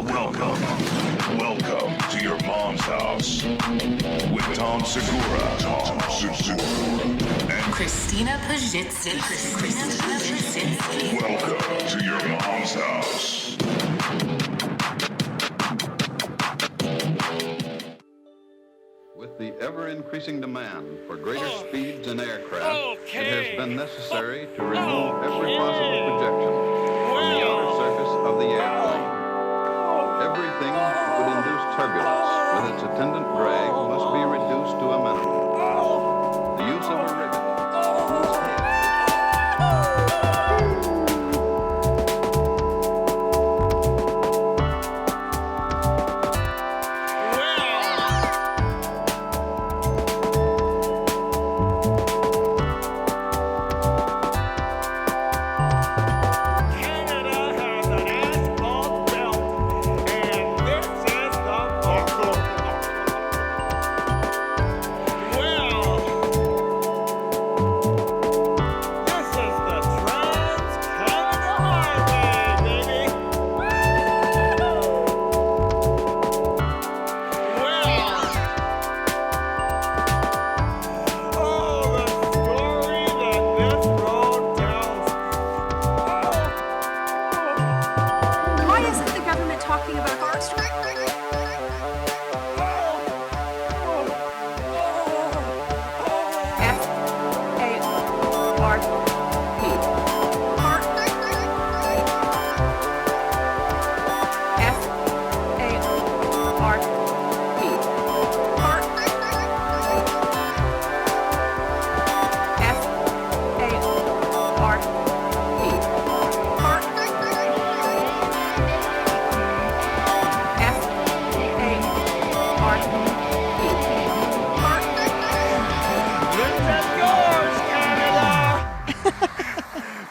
Welcome to your mom's house with Tom Segura. And Christina Pajitsky. welcome to your mom's house. With the ever-increasing demand for greater speeds in aircraft, it has been necessary to remove every possible projection from the outer surface of the airplane. Everything that would induce turbulence with its attendant drag must be reduced to a minimum. The use of a rivet whose head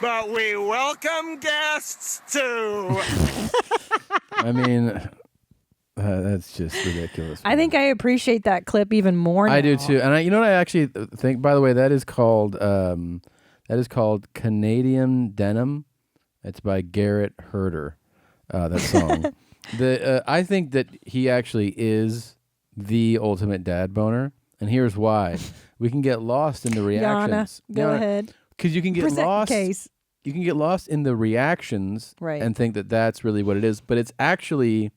But we welcome guests too. I mean, that's just ridiculous. I think I appreciate that clip even more now. I do too, and you know what I actually think. By the way, that is called Canadian Denim. It's by Garrett Herder. That song. I think that he actually is the ultimate dad boner, and here's why: we can get lost in the reactions. Yana, go ahead. Because you can get Present lost. case. You can get lost in the reactions, Right. and think that that's really what it is. But it's actually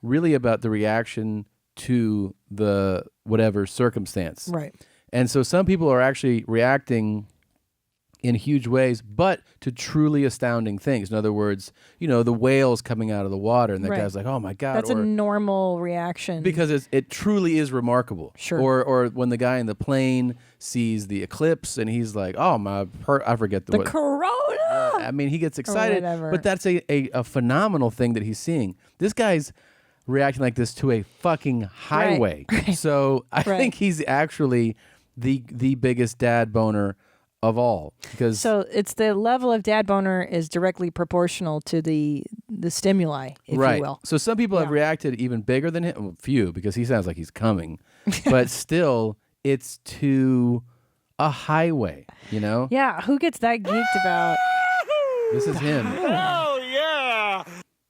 really about the reaction to the whatever circumstance. Right. And so some people are actually reacting in huge ways, but to truly astounding things. In other words, the whale's coming out of the water, and that Right. guy's like, "Oh my god!" That's a normal reaction. because it truly is remarkable. Sure. Or when the guy in the plane sees the eclipse, and he's like, "Oh I forget the what." corona. I mean, he gets excited, whatever. but that's a phenomenal thing that he's seeing. This guy's reacting like this to a fucking highway. Right. So I Right. think he's actually the biggest dad boner of all, because So it's the level of dad boner is directly proportional to the stimuli, if right. you will. So some people have reacted even bigger than him. Well, few, because he sounds like he's coming, but still, it's to a highway. Yeah, who gets that geeked about? This is him. Oh yeah!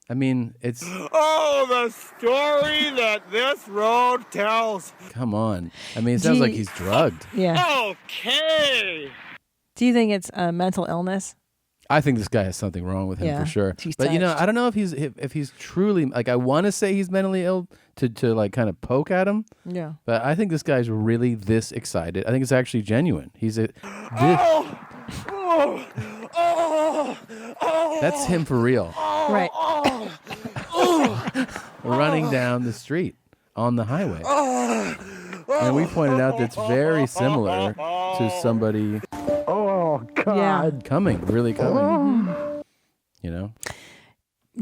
I mean, it's Oh, the story that this road tells. come on. I mean, it sounds like Gee. he's drugged. Yeah. Okay. Do you think it's a mental illness? I think this guy has something wrong with him Yeah, for sure. he's But touched. I don't know if he's truly, like, I want to say he's mentally ill to like kind of poke at him. Yeah. But I think this guy's really this excited. I think it's actually genuine. That's him for real. Right. Running down the street on the highway. And we pointed out that's very similar to somebody really coming.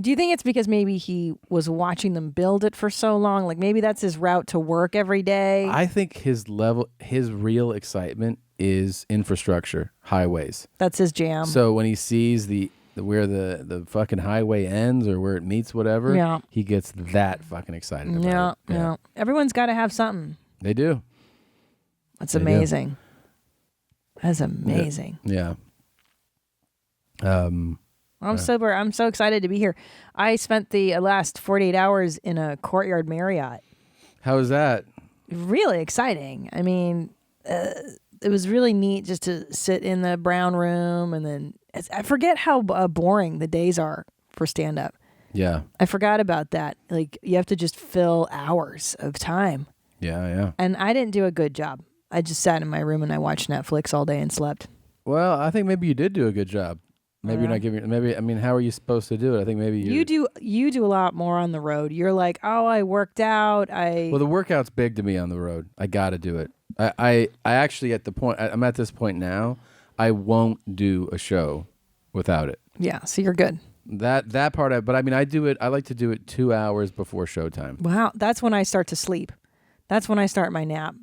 Do you think it's because maybe he was watching them build it for so long? Like maybe that's his route to work every day? I think his real excitement is infrastructure, highways. That's his jam. So when he sees where the fucking highway ends or where it meets, whatever, Yeah. he gets that fucking excited about Yeah, it. yeah. Everyone's got to have something. They do. That's They do. amazing. That's amazing. Yeah. I'm sober. I'm so excited to be here. I spent the last 48 hours in a Courtyard Marriott. How was that? Really exciting. I mean, it was really neat just to sit in the brown room, and then I forget how boring the days are for stand up. Yeah. I forgot about that. Like, you have to just fill hours of time. Yeah. And I didn't do a good job. I just sat in my room and I watched Netflix all day and slept. Well, I think maybe you did do a good job. Maybe you're not giving. Maybe, I mean, how are you supposed to do it? I think maybe you do a lot more on the road. You're like, oh, I worked out. Well, the workout's big to me on the road. I got to do it. I actually I'm at this point now. I won't do a show without it. Yeah, so you're good. That part, but I mean, I do it. I like to do it 2 hours before showtime. Wow, that's when I start to sleep. That's when I start my nap.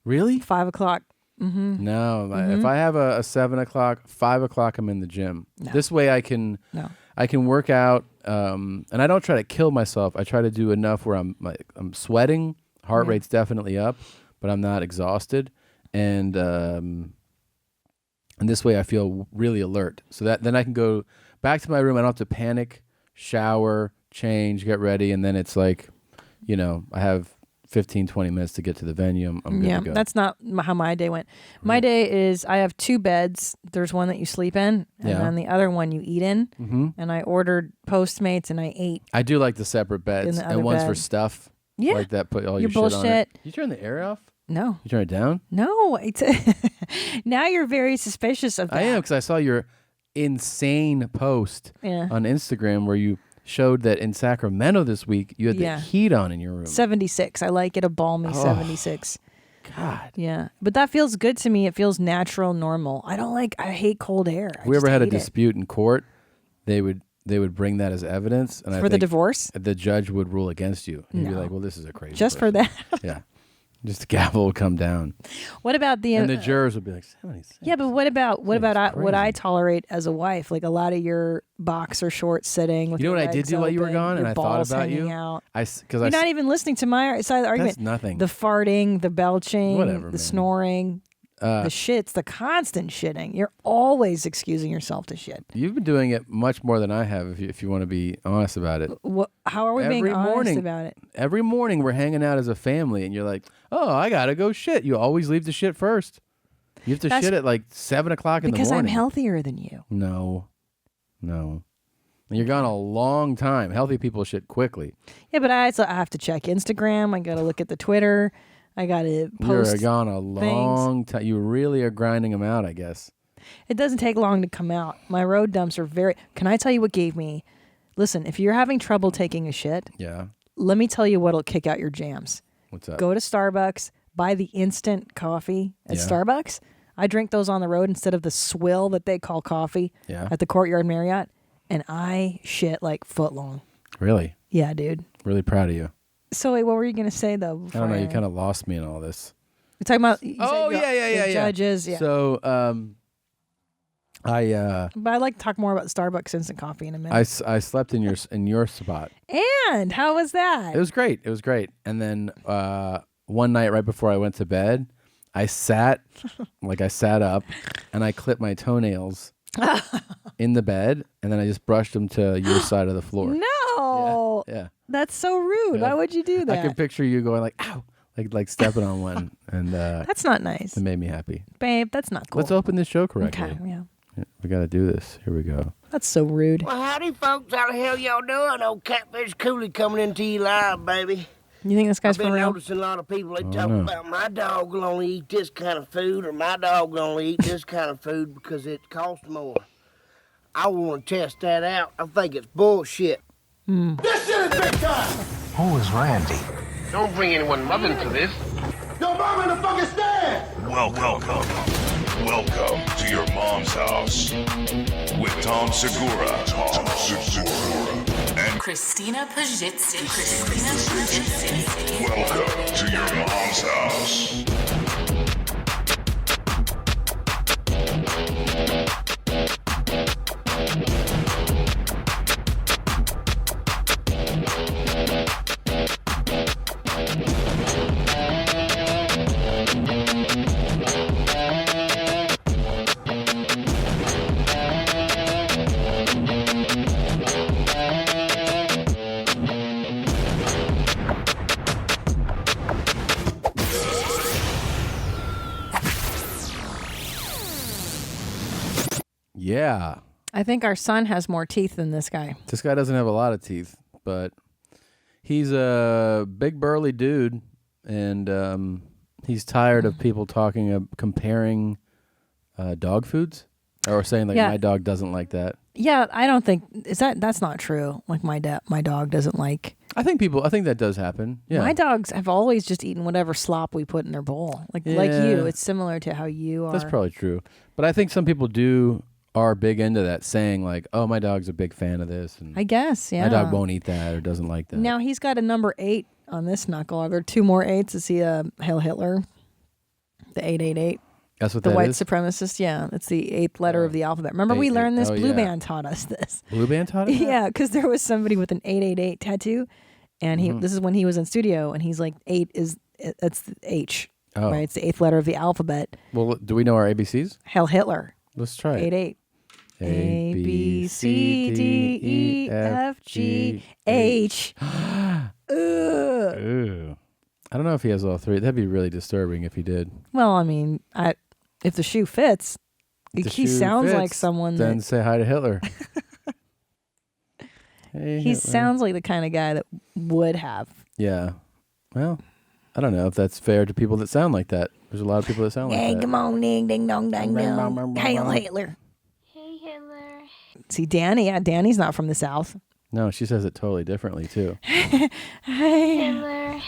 Really? 5 o'clock. Mm-hmm. No, if I have a 7 o'clock, 5 o'clock, I'm in the gym. No. This way, I can work out, and I don't try to kill myself. I try to do enough where I'm sweating, heart rate's definitely up, but I'm not exhausted, and this way I feel really alert. So that then I can go back to my room. I don't have to panic, shower, change, get ready, and then it's like, I have 15, 20 minutes to get to the venue. I'm good to go. That's not how my day went. My day is I have 2 beds. There's one that you sleep in, and then the other one you eat in. Mm-hmm. And I ordered Postmates, and I ate. I do like the separate beds, In the other and one's for bed. stuff. Yeah. Like that, put all Your your shit on it. bullshit. You turn the air off? No. You turn it down? No. It's now you're very suspicious of that. I am, because I saw your insane post Yeah. on Instagram where you showed that in Sacramento this week you had the heat on in your room. 76. I like it a balmy 76. God. Yeah. But that feels good to me. It feels natural, normal. I hate cold air. If we ever had a dispute in court, they would bring that as evidence, and For the divorce? the judge would rule against you. He'd be No. like, "Well, this is a crazy." Just for person." that? Yeah. Just the gavel would come down, What about the and the jurors would be like, 76. Yeah, but what about what crazy. I tolerate as a wife? Like a lot of your boxer shorts sitting with You know your what I did legs do while you were open, gone, your and I thought balls about hanging you? Out. Because You're not even listening to my side of the argument. That's nothing. The farting, the belching, Whatever, the man. snoring, the shits, the constant shitting. You're always excusing yourself to shit. You've been doing it much more than I have, if you want to be honest about it. How are we being honest about it? Every morning we're hanging out as a family, and you're like, "Oh, I gotta go shit." You always leave the shit first. You have to shit at like 7 o'clock in the Because I'm morning. healthier than you. No. And you're gone a long time. Healthy people shit quickly. Yeah, but I have to check Instagram. I got to look at the Twitter. I got to post. You're gone a long time. You really are grinding them out, I guess. It doesn't take long to come out. My road dumps are very. Can I tell you what gave me? Listen, if you're having trouble taking a shit, Yeah. let me tell you what'll kick out your jams. What's up? Go to Starbucks, buy the instant coffee at Starbucks. I drink those on the road instead of the swill that they call coffee at the Courtyard Marriott, and I shit like foot long. Really? Yeah, dude. Really proud of you. So wait, what were you gonna say though? I don't know. You kind of lost me in all this. You're talking about. You Oh, said the judges. Yeah. So, But I'd like to talk more about Starbucks instant coffee in a minute. I slept in your spot. And how was that? It was great. And then one night right before I went to bed, I sat up and I clipped my toenails in the bed, and then I just brushed them to your side of the floor. No. Yeah. That's so rude. Yeah. Why would you do that? I can picture you going like, "Ow," like stepping on one, and That's not nice. it made me happy. Babe, that's not cool. Let's open this show correctly. Okay, yeah. We got to do this. Here we go. That's so rude. Well, howdy, folks. How the hell y'all doing? Old Catfish Cooley coming into you live, baby. You think this guy's I've been for real? noticing a lot of people, they talk no. about my dog will only eat this kind of food, or my dog will only eat this kind of food because it costs more. I want to test that out. I think it's bullshit. This shit is big time! Who is Randy? Don't bring anyone mother into this. Yo, mom in the fucking stand! Welcome to your mom's house with Tom Segura. And Christina Pajitsin. welcome to your mom's house. Yeah. I think our son has more teeth than this guy. This guy doesn't have a lot of teeth, but he's a big burly dude, and he's tired of people comparing dog foods or saying like my dog doesn't like that. Yeah, I don't think that's not true. Like my dog doesn't like. I think that does happen. Yeah. My dogs have always just eaten whatever slop we put in their bowl. Like you, it's similar to how you are. That's probably true. But I think some people are big into that, saying like, "Oh, my dog's a big fan of this." And I guess, yeah. My dog won't eat that or doesn't like that. Now he's got a number 8 on this knuckle. Are there 2 more 8s? Is he a Hail Hitler? The 888. That's what the that white is? supremacist. Yeah, it's the 8th letter of the alphabet. Remember we learned this. Blue Band taught us this. Blue Band taught us? Yeah, because there was somebody with an 888 tattoo, and this is when he was in studio, and he's like, 8 that's the H, right? It's the 8th letter of the alphabet. Well, do we know our ABCs? Hail Hitler. Let's try it. 8-8. A B C D E F G H. Ooh. I don't know if he has all 3. That'd be really disturbing if he did. Well, I mean, if the shoe fits, he sounds like someone then say hi to Hitler. Hey, he Hitler. sounds like the kind of guy that would have. Yeah. Well, I don't know if that's fair to people that sound like that. There's a lot of people that sound like that. Good morning, ding dong, ding dong. Hail Hitler. Hey, Hitler. See, Danny. Yeah, Danny's not from the South. No, she says it totally differently too. Hey, Hitler.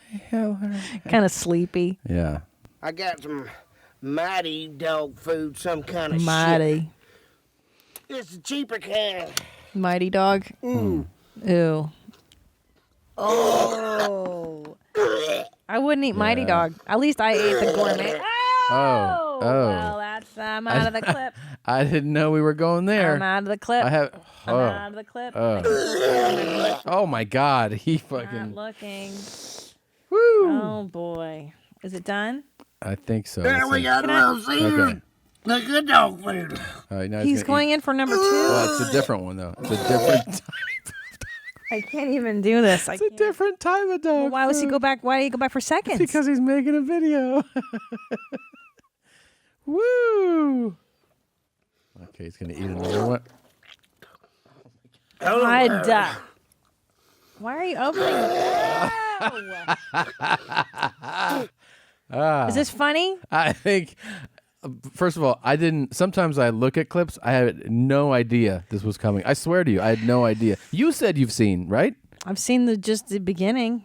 Hitler. Kind of sleepy. Yeah. I got some mighty dog food, some kind of Mighty. shit. It's a cheaper kind. Mighty dog. Ew. Oh. I wouldn't eat Mighty Dog. At least I ate the gourmet. Oh. Well, that's I'm out of the clip. I didn't know we were going there. I'm out of the clip. I'm out of the clip. Oh my God, he fucking. Not looking. Woo. Oh boy, is it done? I think so. There we got Little Caesar. Okay. The good dog food. Now He's going in for number 2. Well, it's a different one though. It's a different type. I can't even do this. It's a different type of dog. Well, why was he go back? Why did he go back for seconds? Because he's making a video. Woo! Okay, he's gonna eat another one. Why are you opening? Is this funny? I think. First of all, I didn't. Sometimes I look at clips. I had no idea this was coming. I swear to you, I had no idea. You said you've seen, right? I've seen just the beginning.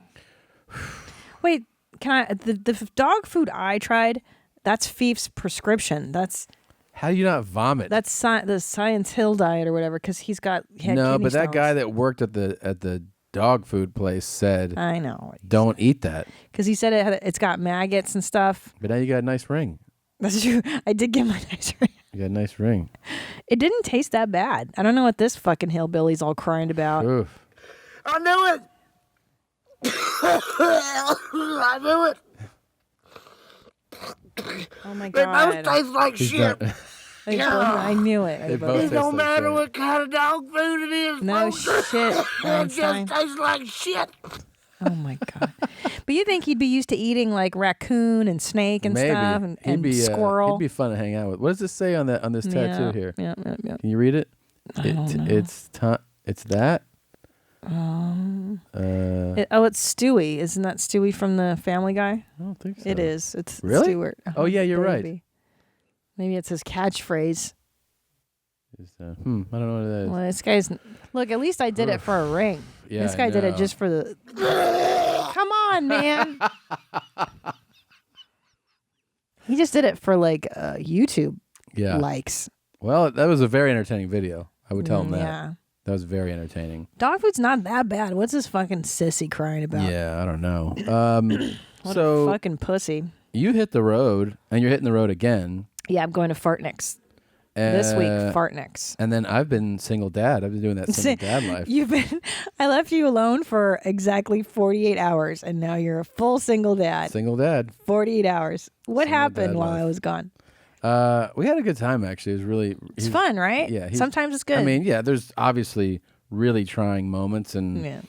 Wait, can I? The dog food I tried. That's Fief's prescription. That's. How do you not vomit? That's the Science Hill diet or whatever. Because he had no, but that stones. guy that worked at the dog food place said, I know. Don't eat that. Because he said it's got maggots and stuff. But now you got a nice ring. That's true. I did get my nice ring. You got a nice ring. It didn't taste that bad. I don't know what this fucking hillbilly's all crying about. Oof. I knew it. I knew it. Oh my They god. both taste like shit. I knew it. It don't matter what kind of dog food it is. No folks. shit, It Einstein. just tastes like shit. Oh my god! But you think he'd be used to eating like raccoon and snake and Maybe. stuff and squirrel? He'd be fun to hang out with. What does it say on this tattoo here? Yeah. Can you read it? I don't know. It's that. It's Stewie. Isn't that Stewie from the Family Guy? I don't think so. It is. It's Really? Stewart. Oh yeah, you're right. Baby. Maybe it's his catchprise. I don't know what it is. Well, this guy's look. At least I did it for a ring. Yeah, this guy did it no. just for the. Come on, man. He just did it for like YouTube likes. Well, that was a very entertaining video. I would tell him that. Yeah. That was very entertaining. Dog food's not that bad. What's this fucking sissy crying about? Yeah, I don't know. What so a fucking pussy. you hit the road, and you're hitting the road again. Yeah, I'm going to Fartniks. This week, Fartniks. And then I've been single dad. I've been doing that single dad life. I left you alone for exactly 48 hours, and now you're a full single dad. Single dad. 48 hours. What Single happened dad while life. I was gone? We had a good time, actually. It was really... It's fun, right? Yeah. Sometimes it's good. I mean, yeah, there's obviously really trying moments, and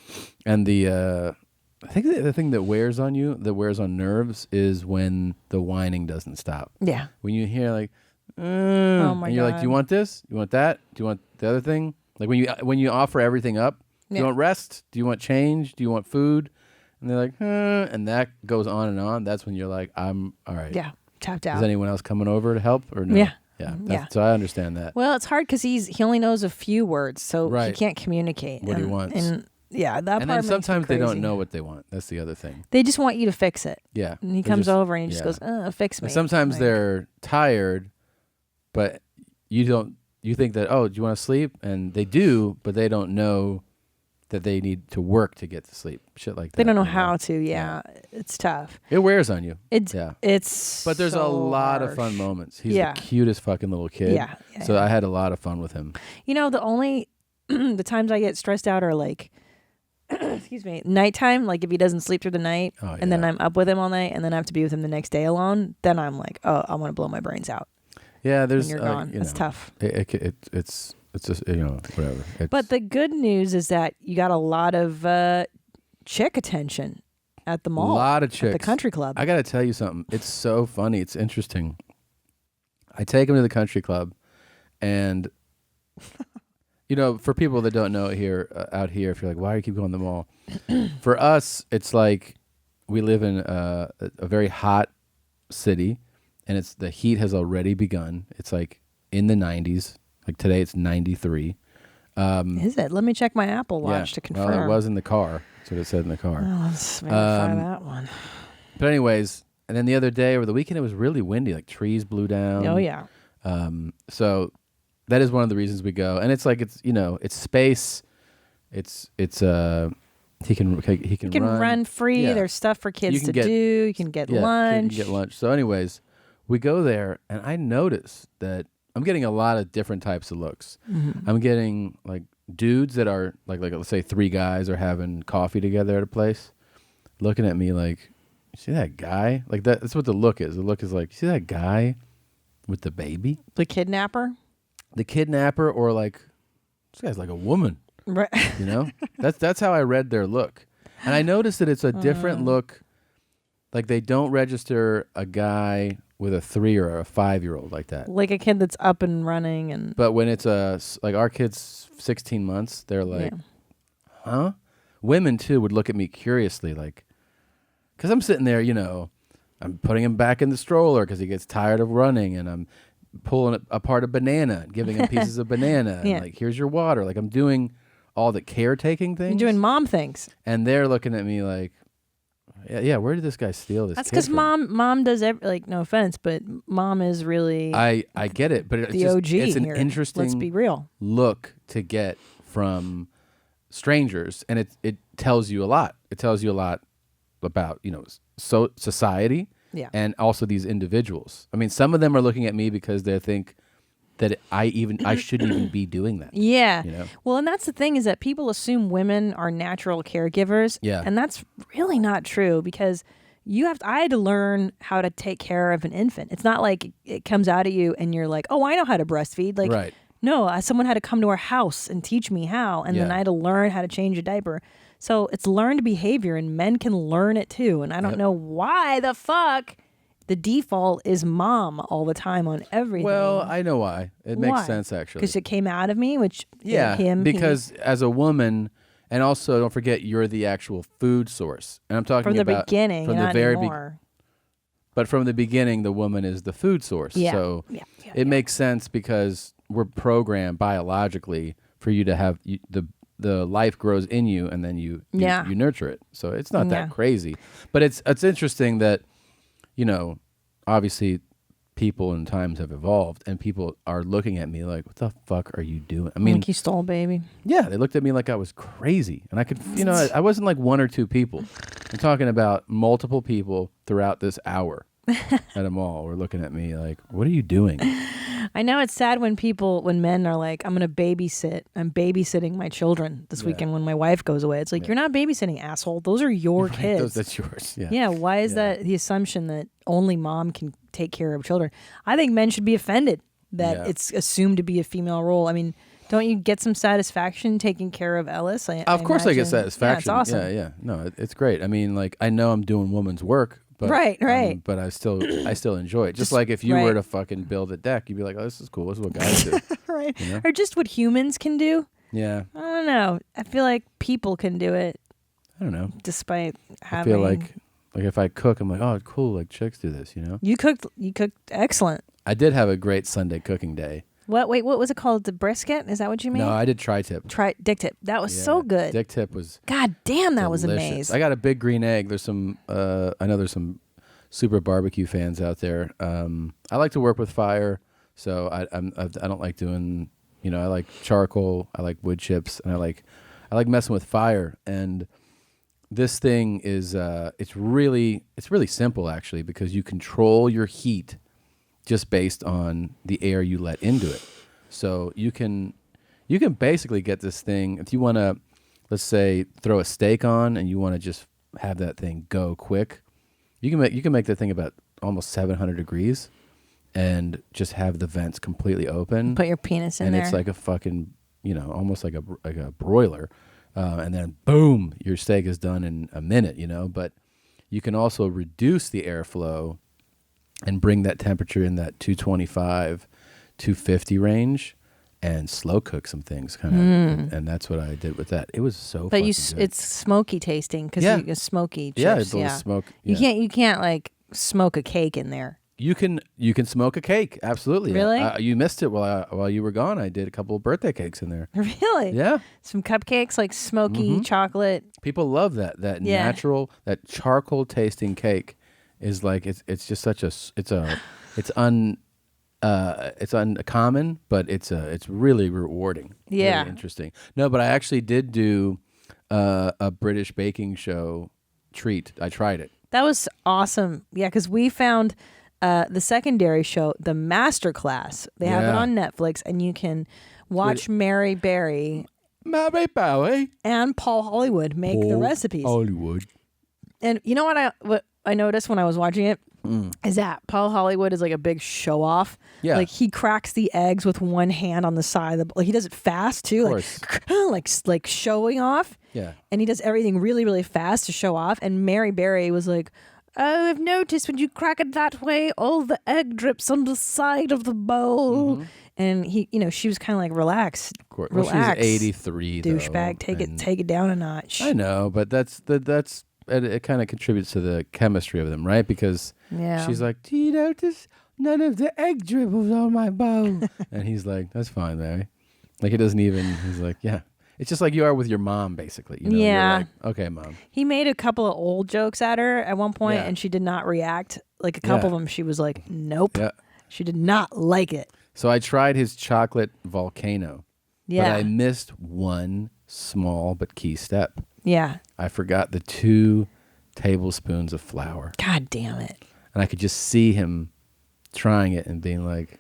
the... I think the thing that wears on you, that wears on nerves, is when the whining doesn't stop. Yeah. When you hear like, Oh my and you're like, God. do you want this? You want that? Do you want the other thing? Like when you offer everything up, do you want rest? Do you want change? Do you want food? And they're like, and that goes on and on. That's when you're like, I'm all right. Yeah, tapped out. Is anyone else coming over to help or no? Yeah. Yeah. So I understand that. Well, it's hard because he only knows a few words, so he Right. can't communicate What he wants. And that And part then makes me sometimes they don't crazy. know what they want. That's the other thing. They just want you to fix it. Yeah. And he They're comes just- over and he just yeah. goes, fix me. And sometimes Like, they're tired, but you think that, oh, do you want to sleep? And they do, but they don't know that they need to work to get to sleep. Shit like that. they don't know you how to. Yeah, it's tough. It wears on you. It's But there's a so lot of harsh. fun moments. He's Yeah. the cutest fucking little kid. Yeah, So I had a lot of fun with him. You know, the only the times I get stressed out are like, excuse me, nighttime. Like if he doesn't sleep through the night, and then I'm up with him all night, and then I have to be with him the next day alone. Then I'm like, oh, I want to blow my brains out. Yeah, there's when you're gone. It's tough. It's just whatever. But the good news is that you got a lot of chick attention at the mall. A lot of chicks. At the country club. I got to tell you something. It's so funny. It's interesting. I take him to the country club, and for people that don't know it here out here, if you're like, why do you keep going to the mall? For us, it's like we live in a very hot city, and the heat has already begun. It's like in the 90s. Like today, it's 93. Is it? Let me check my Apple Watch to confirm. Well, it was in the car. That's what it said in the car. Oh, let's verify that one. But anyways, and then the other day over the weekend, it was really windy. Like trees blew down. Oh yeah. So that is one of the reasons we go, and it's like it's space. It's he can You can run free. Yeah. There's stuff for kids You can to get- do. You can get lunch. You can get lunch. So anyways, we go there, and I notice that I'm getting a lot of different types of looks. Mhm. I'm getting like dudes that are like let's say 3 guys are having coffee together at a place, looking at me like, you see that guy? Like that's what the look is. The look is like, you see that guy with the baby? The kidnapper. The kidnapper, or like, this guy's like a woman. Right. That's how I read their look. And I noticed that it's a different look. Like they don't register a guy with a 3 or a 5-year-old like that. Like a kid that's up and running and. But when it's like our kid's 16 months, they're like, huh? Women too would look at me curiously, like, because I'm sitting there, I'm putting him back in the stroller because he gets tired of running, and I'm pulling apart a banana and giving him pieces of banana. Yeah. And like, here's your water. Like I'm doing all the caretaking things. You're doing mom things. And they're looking at me like, yeah, where did this guy steal this? That's kid because from? mom does like no offense, but mom is really I get it, but it's the just, OG it's an here. interesting Let's be real. look to get from strangers, and it tells you a lot. It tells you a lot about society, Yeah. and also these individuals. I mean, some of them are looking at me because they think that I shouldn't even be doing that. Yeah. Well, and that's the thing is that people assume women are natural caregivers. Yeah. And that's really not true because I had to learn how to take care of an infant. It's not like it comes out at you and you're like, oh, I know how to breastfeed. Like, Right. no, someone had to come to our house and teach me how. And then Yeah. I had to learn how to change a diaper. So it's learned behavior and men can learn it too. And I don't know why the fuck the default is mom all the time on everything. Well, I know why. It makes sense, actually. Because it came out of me, which Yeah, him, he- because as a woman, and also don't forget you're the actual food source. And I'm talking from the about beginning, from not the very anymore. But from the beginning, the woman is the food source. Yeah. So it makes sense because we're programmed biologically for you to have the life grows in you, and then you nurture it. So it's not that crazy. But it's interesting that obviously people and times have evolved, and people are looking at me like, what the fuck are you doing? I mean, like you stole baby. yeah, they looked at me like I was crazy. And I could, I wasn't like 1 or 2 people. I'm talking about multiple people throughout this hour at a mall were looking at me like, what are you doing? I know it's sad when men are like, I'm going to babysit. I'm babysitting my children this weekend when my wife goes away. It's like, you're not babysitting, asshole. Those are your kids. That's yours. Yeah. Yeah. Why is that the assumption that only mom can take care of children? I think men should be offended that it's assumed to be a female role. I mean, don't you get some satisfaction taking care of Ellis? Of course I get imagine. satisfaction. Yeah, it's awesome. Yeah. No, it's great. I mean, like, I know I'm doing woman's work, But, Right. But I still enjoy it. Just like if you were right. to fucking build a deck, you'd be like, oh, this is cool. This is what guys do. Right. You know? Or just what humans can do. Yeah. I don't know. I feel like people can do it I don't know. despite I having. feel like if I cook, I'm like, oh, cool. Like chicks do this, you know? You cooked excellent. I did have a great Sunday cooking day. What was it called? The brisket? Is that what you made? No, I did tri-tip. Dick tip. That was Yeah, so good. Dick tip was God damn, that was delicious. amazing. I got a big green egg. There's some I know there's some super barbecue fans out there. I like to work with fire, so I don't like doing, you know, I like charcoal, I like wood chips, and I like messing with fire. And this thing is it's really simple actually, because you control your heat just based on the air you let into it. So you can basically get this thing, if you want to, let's say, throw a steak on and you want to just have that thing go quick, you can make that thing about almost 700 degrees and just have the vents completely open. Put your penis in and there. it's like a fucking, you know, almost like a broiler. And then boom, your steak is done in a minute, you know. But you can also reduce the airflow and bring that temperature in that 225, 250 range, and slow cook some things, kind of. And that's what I did with that. It was so. But good. it's smoky tasting because Yeah. you smoky chips. Yeah, it's a little smoke. You Yeah. can't like smoke a cake in there. You can smoke a cake, absolutely. Really? You missed it while you were gone. I did a couple of birthday cakes in there. Really? Yeah. Some cupcakes, like smoky chocolate. People love that Yeah. natural, that charcoal tasting cake is like it's just such it's uncommon, but it's really rewarding. Yeah. Really interesting. No, but I actually did do a British baking show treat. I tried it. That was awesome. Yeah, because we found the secondary show, the Masterclass. They have it Yeah. on Netflix, and you can watch Mary Berry Mary Bowie. and Paul Hollywood make the recipes. Hollywood. And you know what I noticed when I was watching it is that Paul Hollywood is like a big show off. Yeah. Like he cracks the eggs with one hand on the side of the, like he does it fast too. Like showing off. Yeah. And he does everything really, really fast to show off. And Mary Berry was like, oh, I've noticed when you crack it that way, all the egg drips on the side of the bowl. And he, you know, she was kind of like, relax. Of course. Well, Relax. she's 83, though, Douchebag. Take it down a notch. I know, but that's it kind of contributes to the chemistry of them, right? Because Yeah. she's like, do you notice none of the egg dribbles on my bowl? And he's like, that's fine, Mary. Like, he doesn't even, he's like, yeah. It's just like you are with your mom, basically. You know? Yeah. You're like, okay, Mom. He made a couple of old jokes at her at one point, Yeah. and she did not react. Like a couple Yeah. of them, she was like, nope. Yeah. She did not like it. So I tried his chocolate volcano. Yeah. But I missed one small but key step. Yeah. I forgot the 2 tablespoons of flour. God damn it. And I could just see him trying it and being like,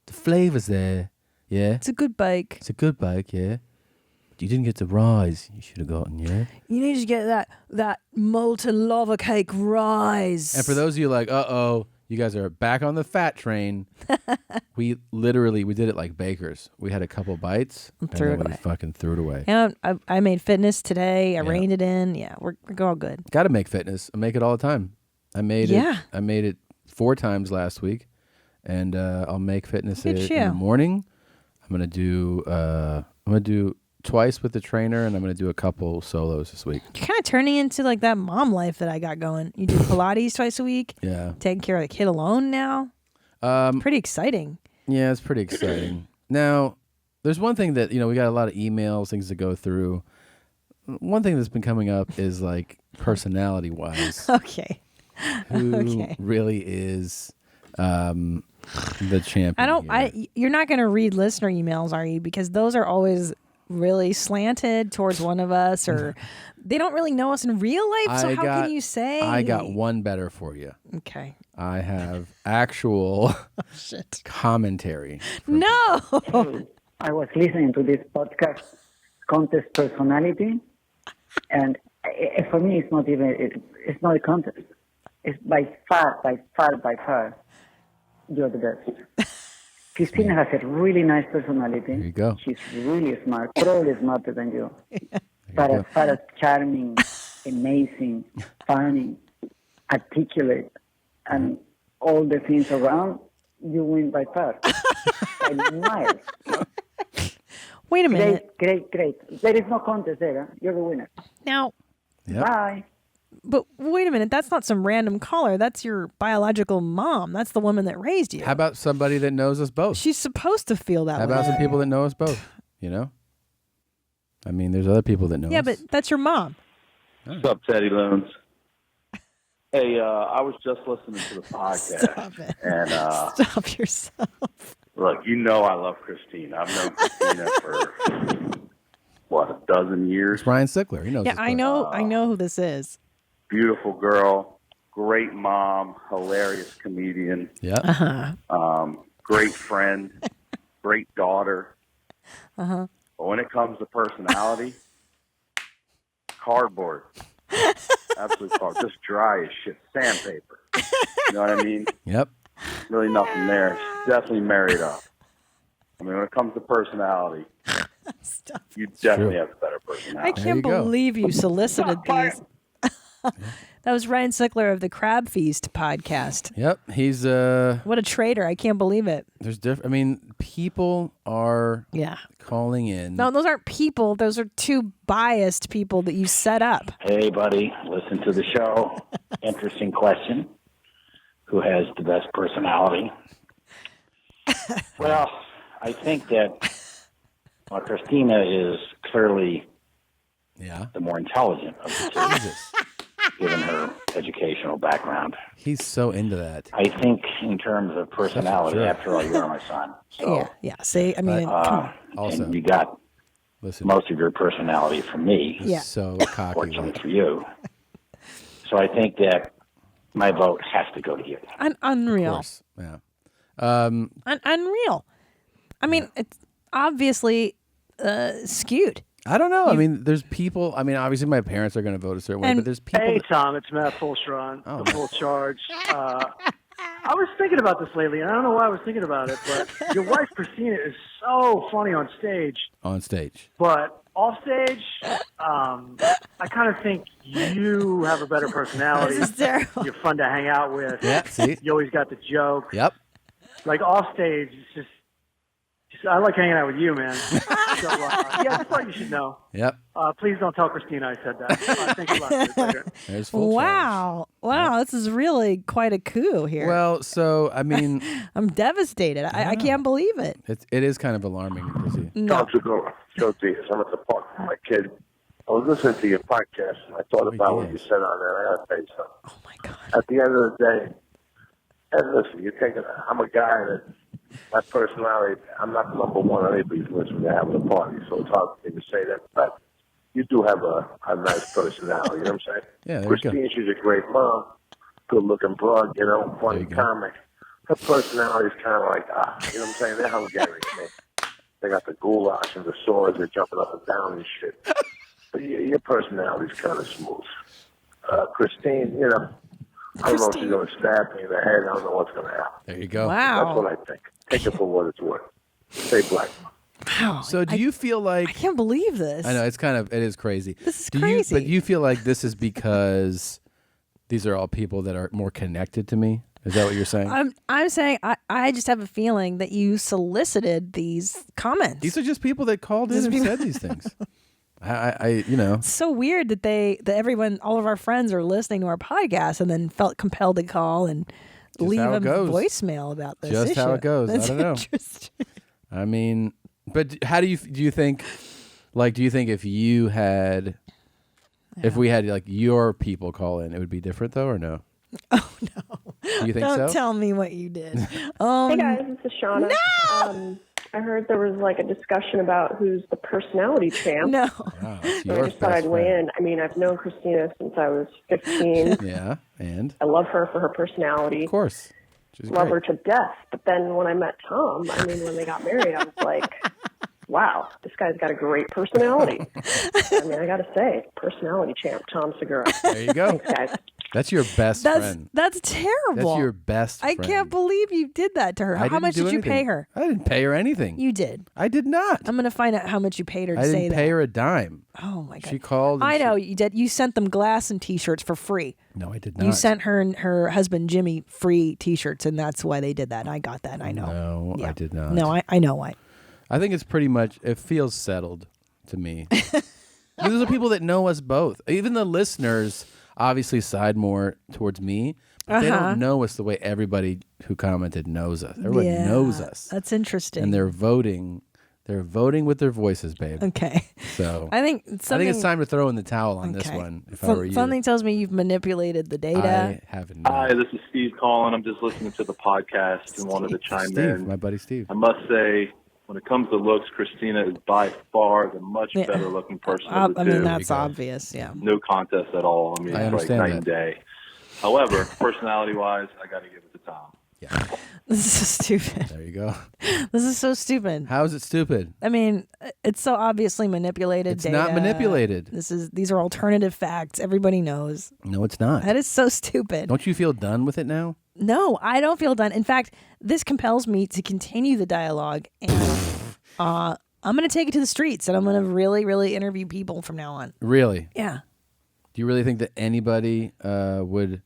the flavor's there. Yeah. It's a good bake. It's a good bake, yeah. You didn't get the rise you should have gotten, yeah. You need to get that molten lava cake rise. And for those of you like, uh-oh, you guys are back on the fat train. we did it like bakers. We had a couple bites and threw then it we away. fucking threw it away. And I made fitness today. I Yeah. reined it in. Yeah, we're all good. Got to make fitness. I make it all the time. I made it 4 times last week, and I'll make fitness Look at in the you. morning. I'm gonna do twice with the trainer, and I'm gonna do a couple solos this week. You're kind of turning into like that mom life that I got going. You do Pilates twice a week. Yeah. Taking care of the kid alone now. Pretty exciting. Yeah, it's pretty exciting. Now, there's one thing that, we got a lot of emails, things to go through. One thing that's been coming up is like personality-wise. Okay. Who really is the champion? You're not going to read listener emails, are you? Because those are always really slanted towards one of us, or they don't really know us in real life. So how can you say? I got one better for you. Okay. I have actual commentary. No. I was listening to this podcast, Contest Personality, and for me, it's not a contest. It's by far, you're the best. Christina has a really nice personality. There you go. She's really smart, probably smarter than you. But as far as charming, amazing, funny, articulate and all the things around, you win by far. By miles. Wait a minute. Great. There is no contest there. Huh? You're the winner. Now, bye. But wait a minute. That's not some random caller. That's your biological mom. That's the woman that raised you. How about somebody that knows us both? She's supposed to feel that How way. about some people that know us both? You know? I mean, there's other people that know Yeah, us. but that's your mom. What's up, Teddy Loons? Hey, I was just listening to the podcast. Stop it. And Stop yourself. look, you know I love Christine. I've known Christina for, a dozen years? It's Ryan Sickler. He knows Yeah, us I both. know who this is. Beautiful girl, great mom, hilarious comedian. Yeah. Great friend, great daughter. Uh-huh. But when it comes to personality, cardboard. Absolute cardboard. Just dry as shit. Sandpaper. You know what I mean? Yep. Really nothing there. She's definitely married up. I mean, when it comes to personality, you definitely have a better personality. I can't believe you solicited these. That was Ryan Sickler of the Crab Feast podcast. Yep. He's What a traitor. I can't believe it. there's different. I mean, people are calling in. No, those aren't people. Those are two biased people that you set up. Hey, buddy, listen to the show. Interesting question. Who has the best personality? Well, I think that Christina is clearly the more intelligent of the two, given her educational background. He's so into that. I think in terms of personality, Such a jerk. after all, you're my son. So, Yeah. See, I mean, come on. and you got most of your personality from me. Yeah. So cocky. Fortunately for you. So I think that my vote has to go to you. Unreal. Yeah. Unreal. I mean, it's obviously skewed. I don't know. I mean, there's people. I mean, obviously, my parents are going to vote a certain way, but there's people. Hey, that- Tom, it's Matt Fulstron, Oh. the Full Charge. I was thinking about this lately, and I don't know why I was thinking about it, but your wife, Christina, is so funny on stage. on stage. But off stage, I kind of think you have a better personality. This is terrible. You're fun to hang out with. Yeah, see? You always got the joke. Yep. Like off stage, it's just I like hanging out with you, man. So, yeah, just thought you should know. Yep. Please don't tell Christina I said that. Thanks a lot. Later. There's full Wow. Wow. This is really quite a coup here. Well, so I mean, I'm devastated. I can't believe it. it is kind of alarming to see. No. Joe Diaz. I'm at the park with my kid. I was listening to your podcast, and I thought about what you said on there. I got to tell you something. Oh, my God. At the end of the day, and listen, you're thinking, I'm a guy that, my personality, I'm not number one on anybody's list when they're having a party, so it's hard for me to say that. But you do have a nice personality, you know what I'm saying? Yeah, there you go. Christine, she's a great mom, good-looking broad, you know, funny comic. Her personality is kind of like, you know what I'm saying? They're Hungarian, man. They got the goulash and the swords, they're jumping up and down and shit. But your personality is kind of smooth. Christine, you know, I don't know if she's going to stab me in the head. I don't know what's going to happen. There you go. Wow. That's what I think. Take it for what it's worth. Stay black. Wow. So do you feel like I can't believe this. I know it is crazy. This is crazy. But you feel like this is because these are all people that are more connected to me? Is that what you're saying? I'm saying I just have a feeling that you solicited these comments. These are just people that called in and said these things. I you know. It's so weird that everyone, all of our friends are listening to our podcast and then felt compelled to call and leave how a it goes. voicemail about this Just issue. how it goes. That's I don't know. interesting. I mean, but how do you think? Like, do you think if you had, if we had like your people call in, it would be different though, or no? Oh no! Do you think Don't so? tell me what you did. Hey guys, this is Shauna. No! I heard there was like a discussion about who's the personality champ. No. Wow, it's So I your just thought I'd best weigh friend. in. I mean, I've known Christina since I was 15. Yeah, and I love her for her personality. of course, she's Love great. her to death. But then when I met Tom, I mean, when they got married, I was like, wow, this guy's got a great personality. I mean, I got to say, personality champ, Tom Segura. There you go. Thanks, guys. That's your best friend. That's terrible. That's your best friend. I can't believe you did that to her. I How didn't much do did you pay anything. her? I didn't pay her anything. You did. I did not. I'm gonna find out how much you paid her to I say didn't that. pay her a dime. Oh my god. She called. and I she- know you did. You sent them glass and T-shirts for free. No, I did not. You sent her and her husband Jimmy free T-shirts, and that's why they did that. I got that. I know. No, Yeah. I did not. No, I know why. I think it's pretty much. It feels settled to me. Those are people that know us both. Even the listeners obviously side more towards me. But they Uh-huh. don't know us the way everybody who commented knows us. Everybody Yeah, knows us. That's interesting. And they're voting. They're voting with their voices, babe. Okay. So I think it's something- time to throw in the towel on this Okay. one. If I were you, Something tells me you've manipulated the data. I have not. Hi, this is Steve calling. I'm just listening to the podcast and wanted to chime Steve, in. my buddy Steve. I must say, when it comes to looks, Christina is by far the much Yeah. better looking person of the I two. mean, that's obvious. Yeah. No contest at all. I mean, I it's like understand night that. and day. However, personality-wise, I got to give it to Tom. This is stupid. There you go. This is so stupid. How is it stupid? I mean, it's so obviously manipulated. It's not data. manipulated. These are alternative facts. Everybody knows. No, it's not. That is so stupid. Don't you feel done with it now? No, I don't feel done. In fact, this compels me to continue the dialogue, and I'm going to take it to the streets, and I'm going to really, really interview people from now on. Really? Yeah. Do you really think that anybody would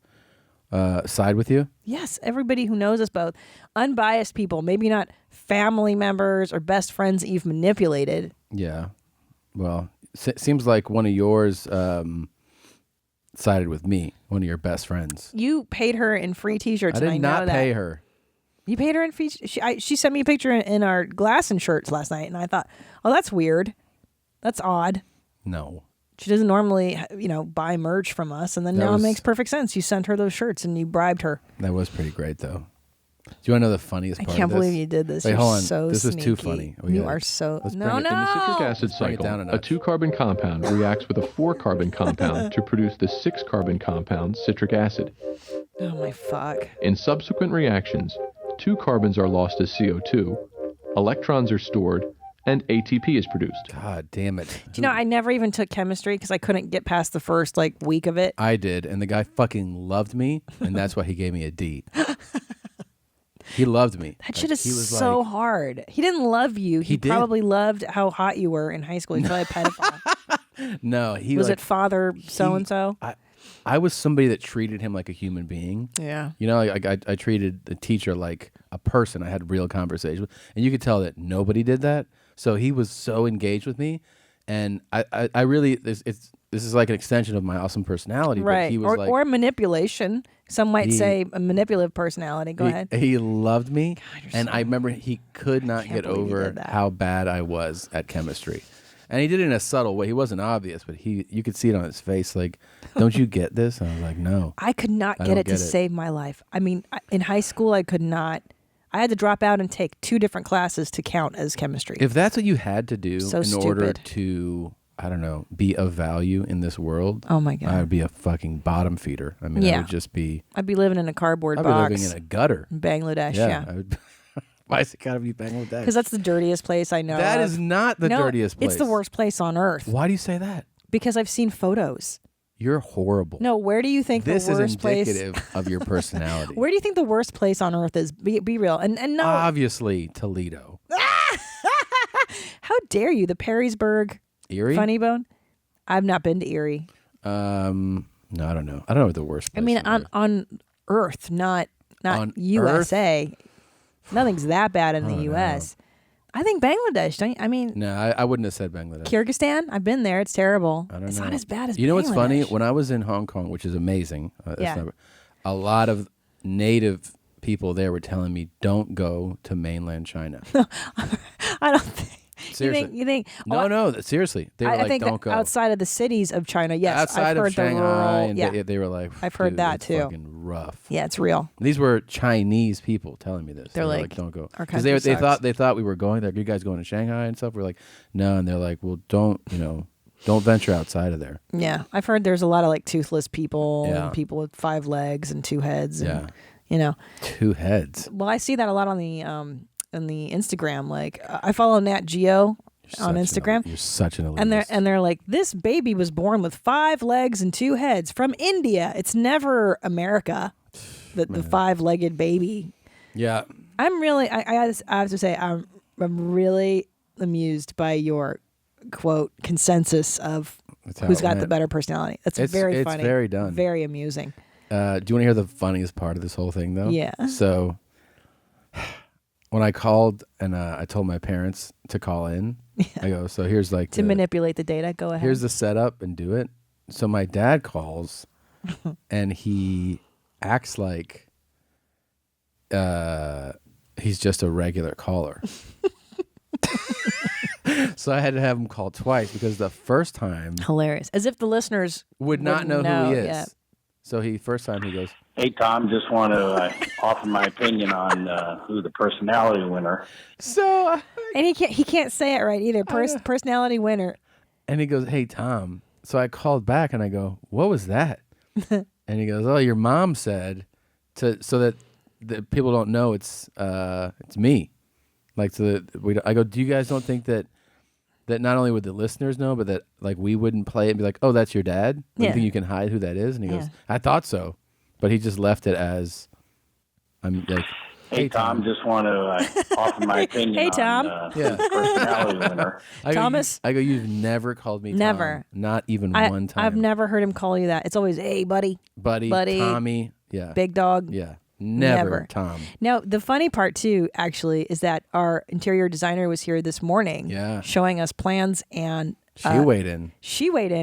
side with you? Yes, everybody who knows us both, unbiased people, maybe not family members or best friends that you've manipulated. Yeah. Well, seems like one of yours sided with me, one of your best friends. You paid her in free T-shirts. I did and I know not that. pay her. You paid her in free. She sent me a picture in our glass and shirts last night, and I thought, oh, that's weird. That's odd. No. She doesn't normally, buy merch from us, and then That now was- it makes perfect sense. You sent her those shirts, and you bribed her. That was pretty great, though. Do you want to know the funniest part? can't of this? believe you did this. Wait, You're hold on. so This is too sneaky. funny. You are so- let's No, bring it- no. In the citric acid Let's bring it cycle, down a a notch. 2-carbon compound reacts with a 4-carbon compound to produce the 6-carbon compound citric acid. Oh my fuck. In subsequent reactions, 2 carbons are lost as CO2, electrons are stored, and ATP is produced. God damn it. Do you know, I never even took chemistry because I couldn't get past the first week of it. I did, and the guy fucking loved me, and that's why he gave me a D. He loved me. That shit is he was so like, hard. He didn't love you. He did. probably loved how hot you were in high school. He's probably a pedophile. no, he Was like, it father so and so? I was somebody that treated him like a human being. Yeah. You know, I treated the teacher like a person. I had real conversations with, and you could tell that nobody did that. So he was so engaged with me, and I really this is like an extension of my awesome personality. But Right. he was like, Or manipulation. Some might He- say a manipulative personality. Go ahead. He loved me, and I remember he could not get believe you over did that. how bad I was at chemistry. And he did it in a subtle way. He wasn't obvious, but you could see it on his face. Like, don't you get this? And I was like, no. I could not I get don't it to get save my life. I mean, in high school, I could not. I had to drop out and take 2 different classes to count as chemistry. If that's what you had to do So in order stupid. to, I don't know, be of value in this world, Oh my God. I would be a fucking bottom feeder. I mean, I Yeah. would just be. I'd be living in a cardboard I'd be box. living in a gutter. in Bangladesh, yeah. I would, why is it gotta be Bangladesh? Because that's the dirtiest place I know. That of. is not the No, dirtiest It's the place. worst place on earth. Why do you say that? Because I've seen photos. You're horrible. No, where do you think This the is worst place? indicative of your personality. Where do you think the worst place on earth is? Be real. And no, Obviously, Toledo. how dare you? The Perrysburg Erie? Funny Bone. I've not been to Erie. No, I don't know. I don't know what the worst place I mean, is. on Earth, not On USA. Nothing's that bad in Oh, the no. U.S. I think Bangladesh. Don't you? I mean, No, I wouldn't have said Bangladesh. Kyrgyzstan. I've been there. It's terrible. I don't It's know. not as bad as You know what's funny? Bangladesh. When I was in Hong Kong, which is amazing, Yeah. a lot of native people there were telling me, don't go to mainland China. I don't think. Seriously. You think? No, seriously. They were I like, think don't that go. outside of the cities of China, yes, Outside I've of heard Shanghai, the rural. and Yeah, they were like, I've heard "Dude, that it's too. fucking rough. Yeah, it's real. These were Chinese people telling me this. They're They were like, don't go. "Our Because they country sucks." they thought we were going there. You guys going to Shanghai and stuff? We're like, no, and they're like, well, don't venture outside of there. Yeah, I've heard there's a lot of toothless people, Yeah. and people with 5 legs and 2 heads. And, Yeah. 2 heads. Well, I see that a lot on the Instagram. Like I follow Nat Geo. on Instagram. You're such an elitist. And they're like, this baby was born with 5 legs and 2 heads from India. It's never America. The 5-legged baby. Yeah. I'm really. I have to say I'm really amused by your quote consensus of who's got the better personality. It's very funny. It's very done. Very amusing. Do you want to hear the funniest part of this whole thing, though? Yeah. So when I called and I told my parents to call in, I go, so here's like to manipulate the data. Go ahead. Here's the setup and do it. So my dad calls and he acts like he's just a regular caller. So I had to have him call twice because the first time hilarious, as if the listeners would not know who he is. Yeah. So first time he goes, "Hey Tom, just want to offer my opinion on who the personality winner." So and he can't say it right either. Personality winner. And he goes, "Hey Tom." So I called back and I go, "What was that?" And he goes, "Oh, your mom said so that the people don't know it's me." Like I go, "Do you guys don't think that not only would the listeners know, but that like we wouldn't play it and be like, oh, that's your dad? Do you think you can hide who that is?" And he goes, "I thought so," but he just left it as I'm like, "Hey Tom, just want to offer my opinion." Hey Tom, on the personality winner. Thomas. I go, "You've never called me never, Tom, not even one time. I've never heard him call you that. It's always, hey buddy, Tommy, big dog, yeah." Never Tom. Now, the funny part, too, actually, is that our interior designer was here this morning showing us plans, and she weighed in.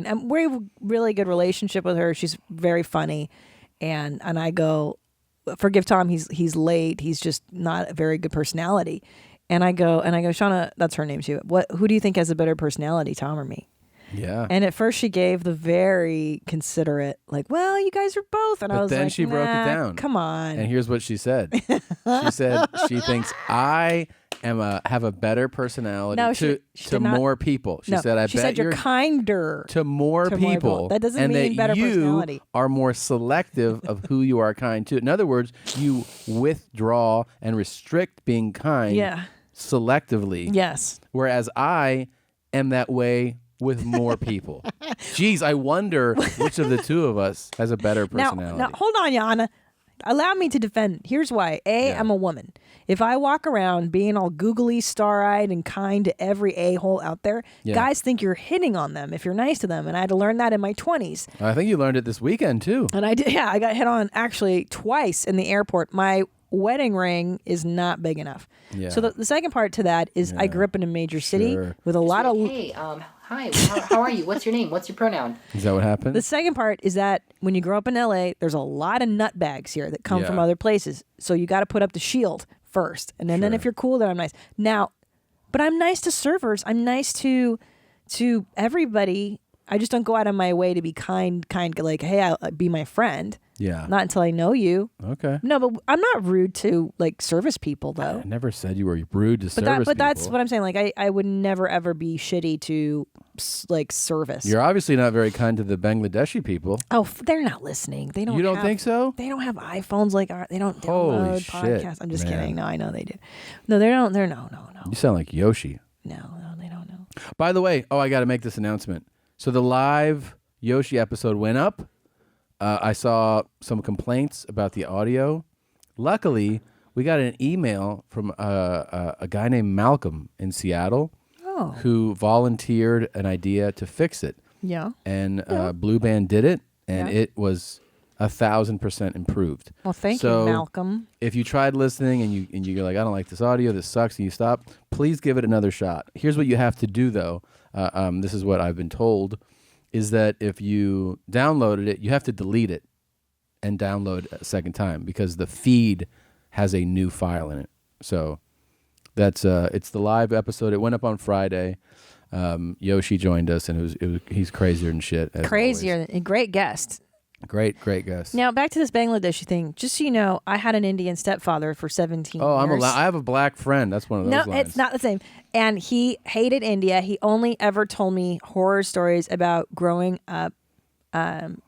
And we have a really good relationship with her. She's very funny. And I go, forgive Tom, he's late. He's just not a very good personality. And I go, Shauna, that's her name, too. Who do you think has a better personality, Tom or me? Yeah. And at first she gave the very considerate, like, well, you guys are both. And I was like, then she broke it down. Come on. And here's what she said. She said she thinks I have a better personality to more people. She said you're kinder to more people. That doesn't mean better personality. You are more selective of who you are kind to. In other words, you withdraw and restrict being kind selectively. Yes. Whereas I am that way with more people. Geez, I wonder which of the two of us has a better personality. Now hold on, Yana. Allow me to defend. Here's why. I'm a woman. If I walk around being all googly, star-eyed, and kind to every a-hole out there, guys think you're hitting on them if you're nice to them. And I had to learn that in my 20s. I think you learned it this weekend, too. And I did. Yeah, I got hit on actually twice in the airport. My wedding ring is not big enough. Yeah. So the second part to that is I grew up in a major city with a lot of... Hey, hi, how are you? What's your name? What's your pronoun? Is that what happened? The second part is that when you grow up in LA, there's a lot of nutbags here that come from other places. So you got to put up the shield first. And then if you're cool, then I'm nice. Now, but I'm nice to servers. I'm nice to everybody. I just don't go out of my way to be kind, like, hey, I'll be my friend. Yeah. Not until I know you. Okay. No, but I'm not rude to like service people though. I never said you were rude to service people. But that's what I'm saying. Like I would never ever be shitty to like service. You're obviously not very kind to the Bangladeshi people. Oh, they're not listening. They don't. You don't think so? They don't have iPhones like ours. They don't Holy download shit, podcasts. I'm just man. kidding. No, I know they do. No, they don't. They're no. You sound like Yoshi. No, they don't know. By the way, I got to make this announcement. So the live Yoshi episode went up. I saw some complaints about the audio. Luckily, we got an email from a guy named Malcolm in Seattle who volunteered an idea to fix it. Yeah. And Blue Band did it, and it was 1,000% improved. Well, thank you, Malcolm. If you tried listening and you're like, I don't like this audio, this sucks, and you stop, please give it another shot. Here's what you have to do, though. This is what I've been told. Is that if you downloaded it, you have to delete it and download a second time because the feed has a new file in it. So that's it's the live episode. It went up on Friday. Yoshi joined us, and he's crazier than shit. Crazier, a great guest. Great guest. Now back to this Bangladeshi thing. Just so you know, I had an Indian stepfather for 17 years. I have a black friend. That's one of those lines. No, it's not the same. And he hated India. He only ever told me horror stories about growing up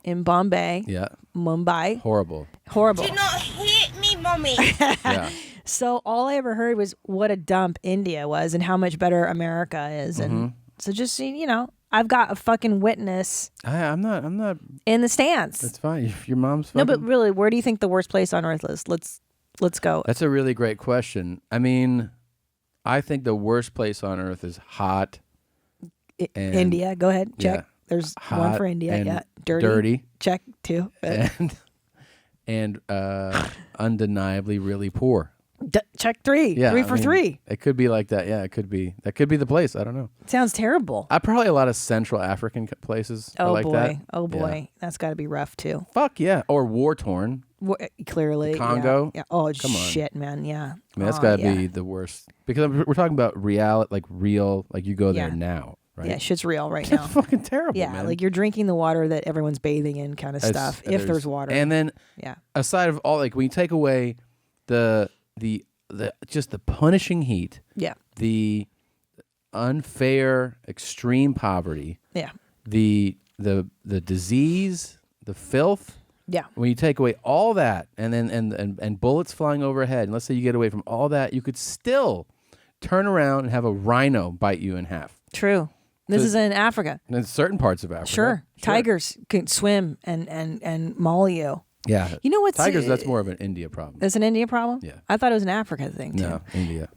in Bombay. Yeah. Mumbai. Horrible. Do not hit me, mommy. Yeah. So all I ever heard was what a dump India was and how much better America is. And so just, I've got a fucking witness I'm not in the stands. That's fine. If your mom's fucking... No, but really, where do you think the worst place on earth is? Let's go. That's a really great question. I mean, I think the worst place on earth is hot. And India. Go ahead. Check. Yeah, There's hot one for India. and Yeah. Dirty. Check. 2. And undeniably really poor. Check 3. Yeah, 3 for 3. It could be like that. Yeah, it could be. That could be the place. I don't know. Sounds terrible. Probably a lot of Central African places. are like that. Oh boy. Yeah. That's got to be rough too. Fuck yeah. Or war torn. Clearly. Congo. Yeah. Oh Come on. shit, man. Yeah. I mean, that's got to be the worst because we're talking about real, like you go there now, right? Yeah, shit's real right now. It's fucking terrible. Yeah, man. like you're drinking the water that everyone's bathing in, kind of stuff. If there's water. And then, yeah. Aside of all, like when you take away the just the punishing heat. Yeah. The unfair, extreme poverty. Yeah. The disease, the filth. Yeah. When you take away all that, and then and bullets flying overhead, and let's say you get away from all that, you could still turn around and have a rhino bite you in half. True. This is in Africa. In certain parts of Africa. Sure. Tigers can swim and maul you. Yeah. You know what's tigers? That's more of an India problem. It's an India problem? Yeah. I thought it was an Africa thing too. No, India.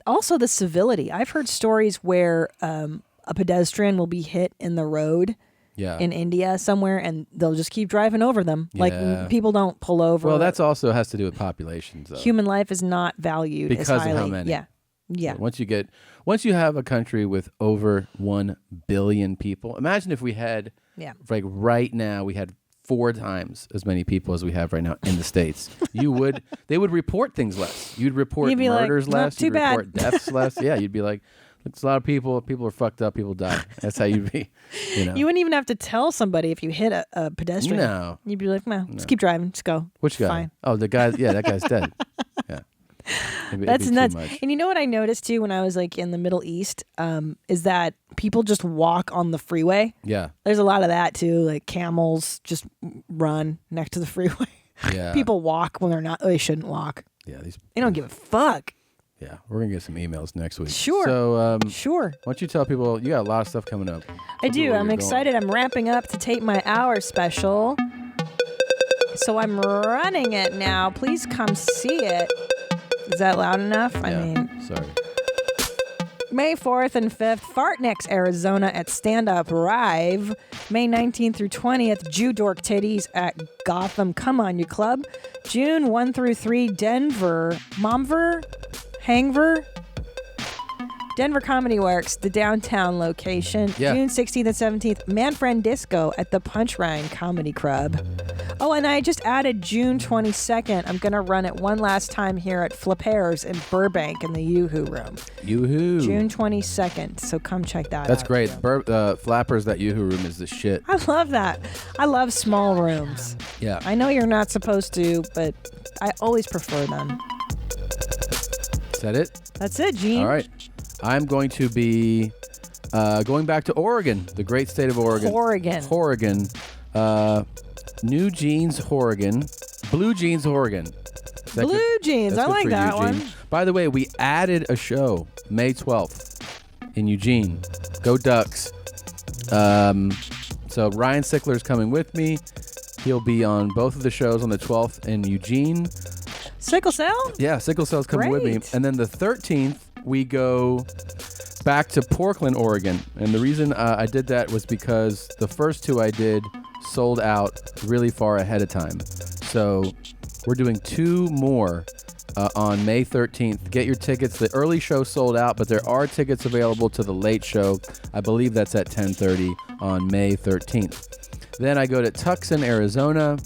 Also the civility. I've heard stories where a pedestrian will be hit in the road. Yeah. In India somewhere, and they'll just keep driving over them. Yeah. Like people don't pull over. Well, that's also has to do with populations, though. Human life is not valued because as highly. of how many. Yeah. Yeah. Once you have a country with over 1 billion people, imagine if we had, like right now, we had 4 times as many people as we have right now in the States. They would report things less. You'd report You'd be murders like, "Not less. too You'd bad." report deaths less. Yeah, you'd be like, it's a lot of people. People are fucked up. People die. That's how you'd be. You wouldn't even have to tell somebody if you hit a pedestrian. No. You'd be like, no, just keep driving. Just go. Which guy? Fine. Oh, the guy. Yeah, that guy's dead. Yeah. That's nuts. And you know what I noticed too when I was like in the Middle East is that people just walk on the freeway. Yeah. There's a lot of that too. Like camels just run next to the freeway. Yeah. People walk when they shouldn't walk. Yeah. They don't give a fuck. Yeah, we're gonna get some emails next week. Sure. So, sure. Why don't you tell people you got a lot of stuff coming up? I do. I'm excited. I'm ramping up to tape my hour special. So I'm running it now. Please come see it. Is that loud enough? I mean, sorry. May 4th and 5th, Fartnex, Arizona at Stand Up Rive. May 19th through 20th, Jew Dork Titties at Gotham Come On You Club. June 1 through 3, Denver, Hangver, Denver Comedy Works, the downtown location. Yeah. June 16th and 17th, Manfred Disco at the Punch Rhyme Comedy Club. Oh, and I just added June 22nd. I'm going to run it one last time here at Flippers in Burbank in the Yoo-Hoo Room. Yoo-Hoo. June 22nd. So come check that out. That's great. Flappers, that Yoo-Hoo Room is the shit. I love that. I love small rooms. Yeah. I know you're not supposed to, but I always prefer them. Is that it? That's it, Gene. All right. I'm going to be going back to Oregon, the great state of Oregon. Oregon. New Jeans, Oregon. Blue Jeans, Oregon. Blue Jeans. I like that one. By the way, we added a show May 12th in Eugene. Go Ducks. So Ryan Sickler's coming with me. He'll be on both of the shows on the 12th in Eugene. Sickle Cell? Yeah, Sickle Cell's coming with me. Great. And then the 13th, we go back to Portland, Oregon. And the reason I did that was because the first 2 I did sold out really far ahead of time. So we're doing 2 more on May 13th. Get your tickets. The early show sold out, but there are tickets available to the late show. I believe that's at 10:30 on May 13th. Then I go to Tucson, Arizona.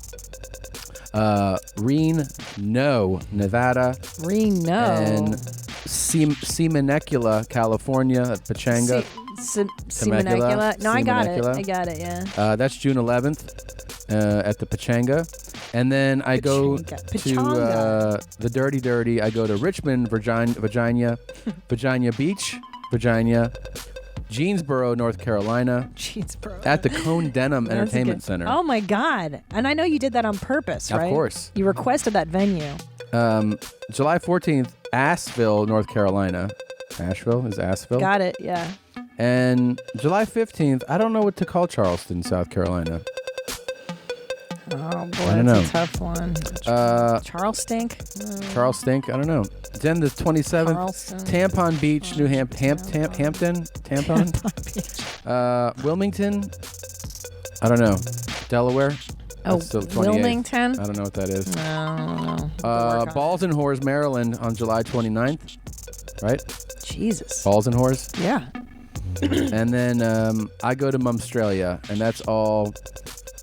Reno, Nevada. Reno. And Seminecula, California at Pachanga. Seminecula. No, I got it, yeah. That's June 11th at the Pachanga. And then I go to the Dirty Dirty. I go to Richmond, Virginia Beach, Virginia. Jeansboro, North Carolina. Jeansboro. At the Cone Denim Entertainment Center. Oh my God. And I know you did that on purpose, right? Of course. You requested that venue. July 14th, Asheville, North Carolina. Asheville is Asheville. Got it. Yeah. And July 15th, I don't know what to call Charleston, South Carolina. Oh boy, I don't that's know. a tough one. Charles Stink. Charles Stink. I don't know. Then the 27th, Charleston. Tampon Beach, New Hampton. Tampon. Wilmington. I don't know. Delaware. Oh, That's still 28th. Wilmington? I don't know what that is. No, I don't know. Balls and Whores, Maryland on July 29th. Right? Jesus. Balls and Whores. Yeah. And then I go to Mumstralia, and that's all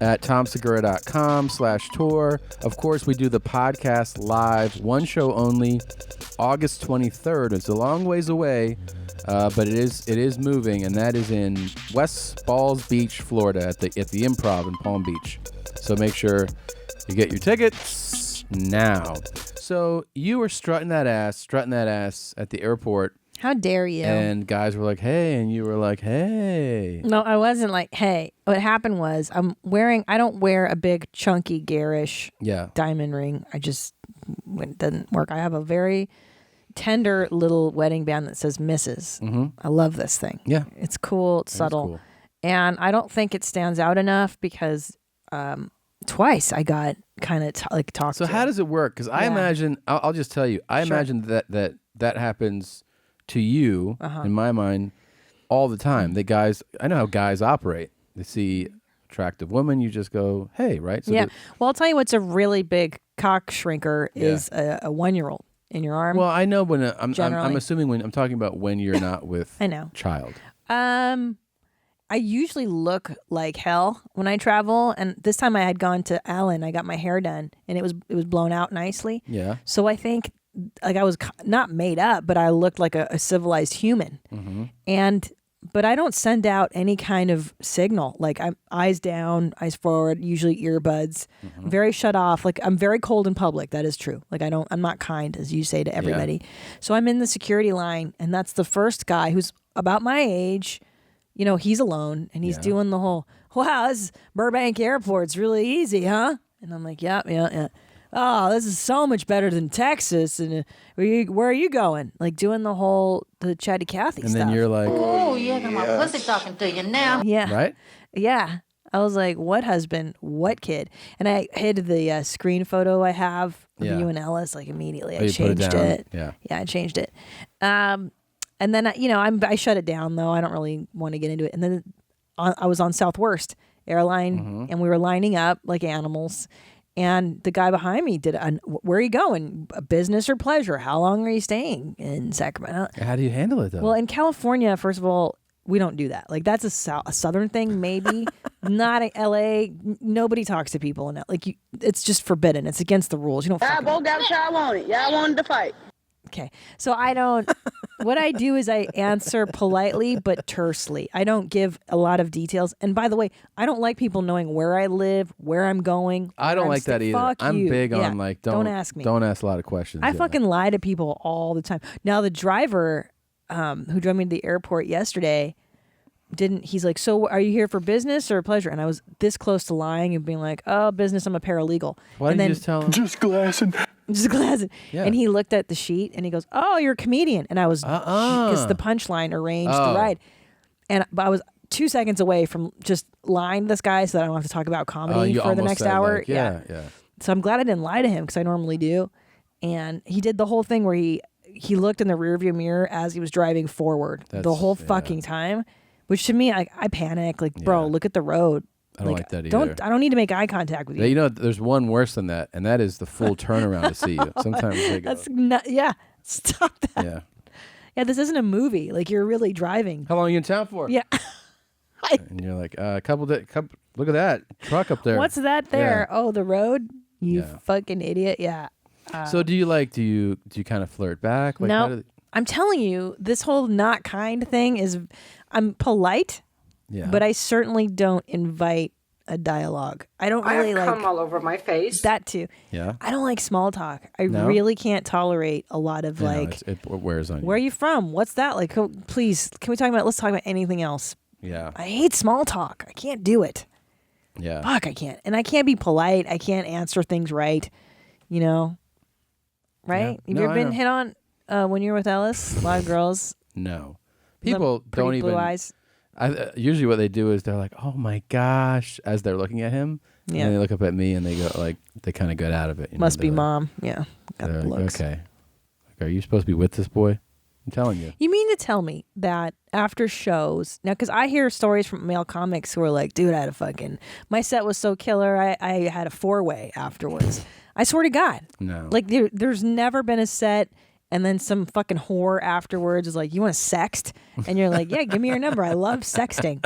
at tomsegura.com/tour. Of course, we do the podcast live, one show only, August 23rd. It's a long ways away, but it is moving, and that is in West Balls Beach, Florida, at the Improv in Palm Beach. So make sure you get your tickets now. So you were strutting that ass at the airport. How dare you? And guys were like, hey, and you were like, hey. No, I wasn't like, hey. What happened was I don't wear a big, chunky, garish diamond ring. It doesn't work. I have a very tender little wedding band that says Mrs. Mm-hmm. I love this thing. Yeah. It's cool. It's subtle. Cool. And I don't think it stands out enough because twice I got kind of talked So to. how does it work? Because I imagine, I'll just tell you, I imagine that happens to you, in my mind, all the time. The guys, I know how guys operate. They see attractive women, you just go, hey, right? So yeah. Well, I'll tell you what's a really big cock shrinker is a 1-year-old in your arm. Well, I know when I'm Generally. assuming when I'm talking about when you're not with I know. child. I usually look like hell when I travel, and this time I had gone to Allen. I got my hair done, and it was blown out nicely. Yeah. So I think like I was not made up, but I looked like a civilized human. Mm-hmm. But I don't send out any kind of signal. Like I'm eyes down, eyes forward, usually earbuds. Mm-hmm. Very shut off. Like I'm very cold in public. That is true. Like I'm not kind, as you say to everybody. So I'm in the security line, and that's the first guy who's about my age. You know, he's alone, and he's doing the whole, wow, this is Burbank Airport. It's really easy, huh? And I'm like, yeah. Oh, this is so much better than Texas. And where are you going? Like doing the Chatty Cathy And stuff. then you're like, Oh, yeah, got my pussy talking to you now. Yeah. Right? Yeah. I was like, what husband? What kid? And I hid the screen photo I have of you and Ellis, like immediately. Oh, I you put it changed down. it. Yeah. Yeah, I changed it. And then, I shut it down, though. I don't really want to get into it. And then I was on Southwest Airline, and we were lining up like animals. And the guy behind me where are you going? Business or pleasure? How long are you staying in Sacramento? How do you handle it, though? Well, in California, first of all, we don't do that. Like that's a southern thing, maybe. Not in LA. Nobody talks to people in like it's just forbidden. It's against the rules. You don't. Y'all both got what y'all wanted. Y'all wanted to fight. Okay, so I don't. What I do is I answer politely but tersely. I don't give a lot of details. And by the way, I don't like people knowing where I live, where I'm going. I don't like that either. Fuck I'm you. big Yeah, on like don't ask me. Don't ask a lot of questions. I fucking lie to people all the time. Now the driver who drove me to the airport yesterday he's like, so are you here for business or pleasure? And I was this close to lying and being like, oh, business, I'm a paralegal. Why and didn't you just tell him? Just glassing. Just glancing. Yeah. And he looked at the sheet and he goes, oh, you're a comedian. And I was, because the punchline arranged the ride. But I was 2 seconds away from just lying to this guy so that I don't have to talk about comedy you for the almost next said, hour. like, yeah. So I'm glad I didn't lie to him because I normally do. And he did the whole thing where he looked in the rearview mirror as he was driving forward the whole fucking time, which to me, I panic. Like, bro, look at the road. I don't like that either. I don't need to make eye contact with you. You know, there's one worse than that, and that is the full turnaround to see you. Sometimes they go. That's stop that. Yeah, this isn't a movie. Like you're really driving. How long are you in town for? Yeah. And you're like, look at that truck up there. What's that there? Yeah. Oh, the road. You fucking idiot. Yeah. So do you kind of flirt back? Like, how No, do I'm telling you, this whole not kind thing is. I'm polite. Yeah. But I certainly don't invite a dialogue. I don't I really have like cum all over my face. that too. Yeah. I don't like small talk. I No? really can't tolerate a lot of You know, like. it wears on you. Where are you from? What's that like? Please, can we talk about? Let's talk about anything else. Yeah. I hate small talk. I can't do it. Yeah. Fuck, I can't. And I can't be polite. I can't answer things right. You know. right? Yeah. Have you ever been hit on when you're with Ellis? A lot of girls. No. People don't pretty even. blue eyes. Usually what they do is they're like, oh my gosh, as they're looking at him. Yeah. And they look up at me and they go like, they kind of get out of it. You know? Must be They're like- mom. Yeah. Got they're the like, looks. okay. Like, are you supposed to be with this boy? I'm telling you. You mean to tell me that after shows, now, because I hear stories from male comics who are like, dude, I had a fucking, my set was so killer, I had a 4-way afterwards. I swear to God. No. Like, there's never been a set, and then some fucking whore afterwards is like, you want to sext? And you're like, yeah, give me your number. I love sexting.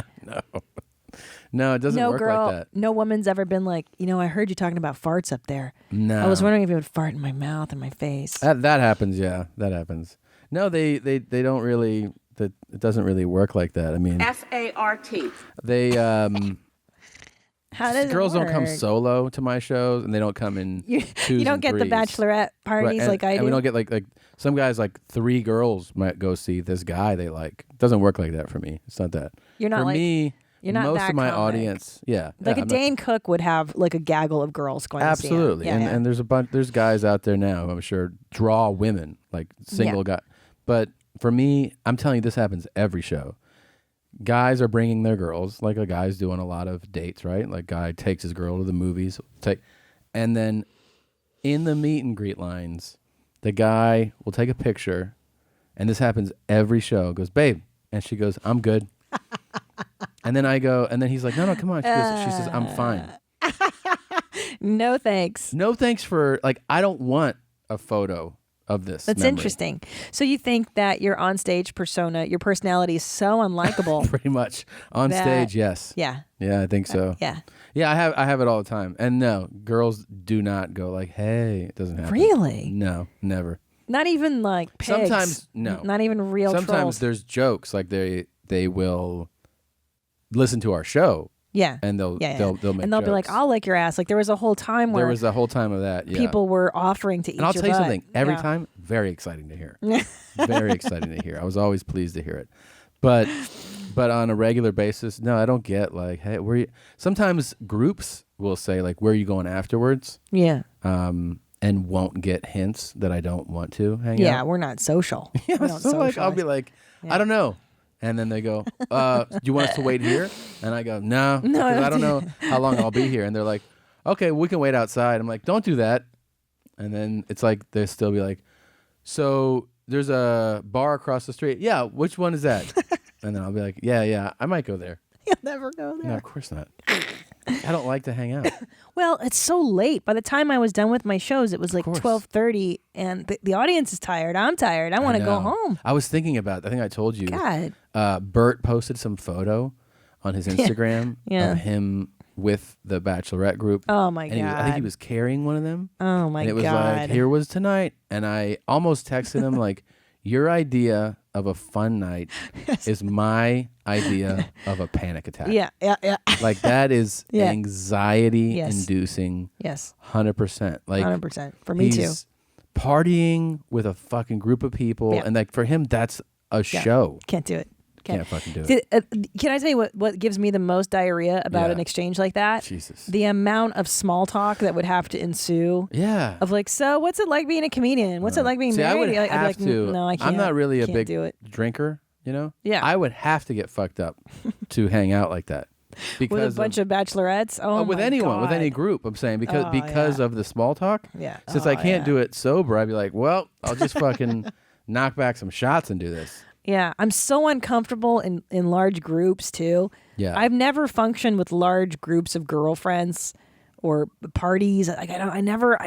No, it doesn't No work girl, like that. no woman's ever been like, I heard you talking about farts up there. No. I was wondering if you would fart in my mouth and my face. That happens, yeah. That happens. No, they don't really. That it doesn't really work like that. I mean, SART. they How does it girls don't come work? solo to my shows, and they don't come in. You twos don't and get the threes. bachelorette parties and, like I and do. we don't get like some guys like 3 girls might go see this guy they like. It doesn't work like that for me. It's not that. You're not for like- me. you're not most that of my comic. audience, yeah, Like yeah, a Dane Cook would have like a gaggle of girls going to see him. absolutely. Yeah, and yeah. and there's a bunch. There's guys out there now, I'm sure, draw women like single guy. But for me, I'm telling you, this happens every show. Guys are bringing their girls, like a guy's doing a lot of dates, right? Like guy takes his girl to the movies, and then in the meet and greet lines, the guy will take a picture, and this happens every show. Goes, babe, and she goes, I'm good. And then I go, and then he's like, no, come on. She says, I'm fine. No thanks. No thanks for like. I don't want a photo of this. That's memory. interesting. So you think that your onstage persona, your personality is so unlikable. Pretty much on that- stage, yes. Yeah. Yeah, I think so. Yeah. Yeah, I have it all the time. And no, girls do not go like, "Hey," it doesn't happen. Really? No, never. Not even like pigs. Sometimes no. Not even real Sometimes trolls. there's jokes like they will listen to our show. Yeah. And they'll yeah, yeah. they'll make and they'll be like, jokes. I'll lick your ass. Like there was a whole time where There was a whole time of that. Yeah. people were offering to eat And I'll your tell you butt. something. Every Yeah. time, very exciting to hear. Very exciting to hear. I was always pleased to hear it. But on a regular basis, no, I don't get like, hey, where you? Sometimes groups will say like, where are you going afterwards? Yeah. And won't get hints that I don't want to hang out. Yeah, we're not social. Yeah, We don't so like I'll socialize. be like, I don't know. And then they go, do you want us to wait here? And I go, no, No, because I don't don't do know how long I'll be here. And they're like, okay, we can wait outside. I'm like, don't do that. And then it's like, they'll still be like, so there's a bar across the street. Yeah, which one is that? And then I'll be like, yeah, I might go there. You'll never go there. No, of course not. I don't like to hang out. Well, it's so late. By the time I was done with my shows, it was like 12:30, and the audience is tired. I'm tired. I want to go know. home. I was thinking about, I think I told you. God. Bert posted some photo on his Instagram Yeah. of him with the Bachelorette group. Oh, my and he was- I think he God. was carrying one of them. Oh, my And it was God. like, here was tonight. And I almost texted him like, your idea of a fun night is my idea of a panic attack. Yeah. Like that is Yeah. anxiety Yes. inducing. Yes. 100%. Like 100%. For me too. he's partying with a fucking group of people. Yeah. And like for him, that's a Yeah. show. Can't do it. Can't fucking do it. Can I tell you what gives me the most diarrhea about Yeah. an exchange like that? Jesus. The amount of small talk that would have to ensue. Yeah. Of like, so what's it like being a comedian? What's it like being See, I married? would I'd be have like, to. No, I can't. I'm not really a Can't big do it. drinker, you know? Yeah. I would have to get fucked up to hang out like that. Because With a bunch of bachelorettes. Oh, with my anyone, with any God. group, I'm saying because Oh, because of the small talk. Yeah. Since Oh, I can't yeah. do it sober, I'd be like, well, I'll just fucking knock back some shots and do this. Yeah, I'm so uncomfortable in large groups too. Yeah. I've never functioned with large groups of girlfriends or parties. Like I never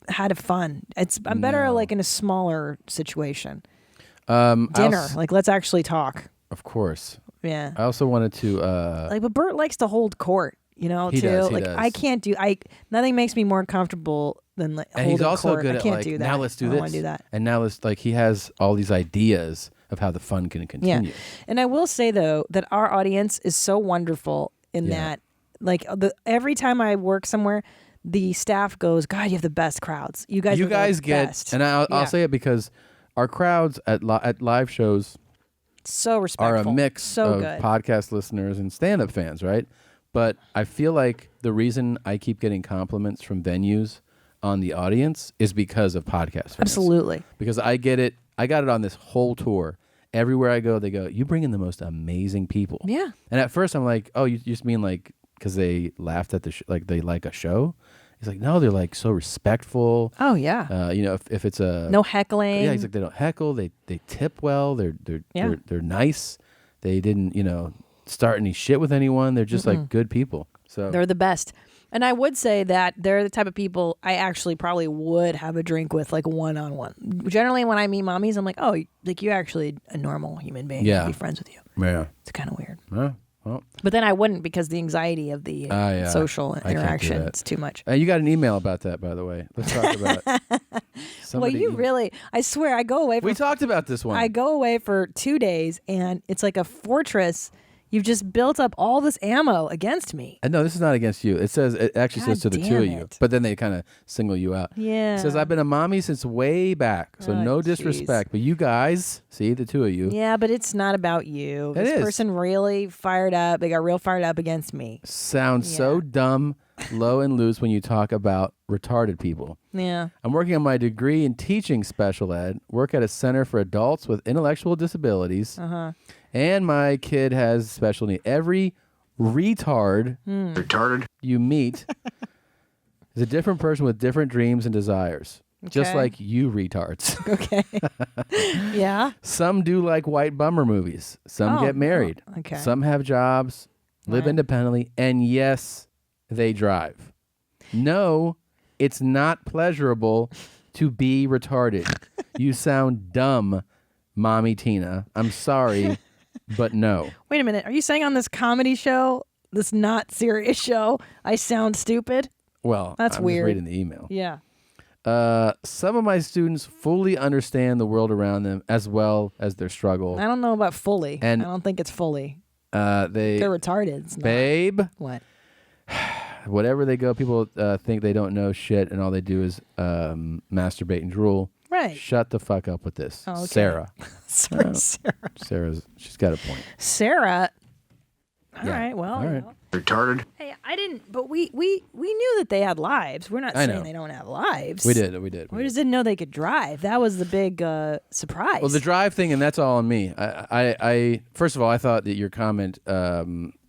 had a fun. I'm better like in a smaller situation. I Dinner, also- like let's actually talk. Of course. Yeah. I also wanted to. Like, but Bert likes to hold court, you know, He too. does, he like does. I can't do. Nothing makes me more comfortable than like And holding he's also court. good I at can't like do that. now let's do I this. don't want to do that. And now let's like he has all these ideas of how the fun can continue. Yeah. And I will say though that our audience is so wonderful in Yeah. that like every time I work somewhere, the staff goes, God, you have the best crowds. You guys You are the guys get, best." and I'll Yeah. say it because our crowds at live shows so are respectful. a mix so of good. podcast listeners and stand-up fans, right? But I feel like the reason I keep getting compliments from venues on the audience is because of podcast fans. Absolutely. Because I get it. I got it on this whole tour. Everywhere I go, they go, you bring in the most amazing people. Yeah. And at first I'm like, oh, you just mean like because they laughed at the like they like a show? He's like, no, they're like so respectful. Oh yeah. You know, if it's a no heckling. Yeah, he's like they don't heckle. They tip well. They're nice. They didn't start any shit with anyone. They're just like good people. So They're the best. And I would say that they're the type of people I actually probably would have a drink with, like one-on-one. Generally, when I meet mommies, I'm like, oh, like you're actually a normal human being. Yeah. I'd be friends with you. Yeah. It's kind of weird. Well. But then I wouldn't because the anxiety of the social interaction is too much. You got an email about that, by the way. Let's talk about it. Well, you really, I swear, I go away. We talked about this one. I go away for 2 days, and it's like a fortress. You've just built up all this ammo against me. No, this is not against you. It actually says to the two of you, it. but then they kind of single you out. Yeah. It says, I've been a mommy since way back, so no disrespect, but you guys, see, the two of you. Yeah, but it's not about you. It This is. person really fired up. They got real fired up against me. Sounds so dumb, low and loose when you talk about retarded people. Yeah. I'm working on my degree in teaching special ed, work at a center for adults with intellectual disabilities. Uh-huh. And my kid has special need. Every retard you meet is a different person with different dreams and desires. Just Okay. like you retards. Okay. Yeah. Some do like white bummer movies. Some Oh, get married. oh, okay. Some have jobs, live Right. independently, and yes, they drive. No, it's not pleasurable to be retarded. You sound dumb, Mommy Tina. I'm sorry, but no. Wait a minute. Are you saying on this comedy show, this not serious show, I sound stupid? Well, That's I'm weird. just reading the email. Yeah. Some of my students fully understand the world around them as well as their struggle. I don't know about fully. And- I don't think it's fully. They're retarded. It's not. Babe. What? Whatever they go, people think they don't know shit, and all they do is masturbate and drool. Right. Shut the fuck up with this, Oh, okay. Sarah. Sorry, Sarah. She's got a point. Sarah. All Yeah. right. Well. All right. Retarded. Hey, I didn't. But we knew that they had lives. We're not I saying know. they don't have lives. We did. We just didn't know they could drive. That was the big surprise. Well, the drive thing, and that's all on me. I first of all, I thought that your comment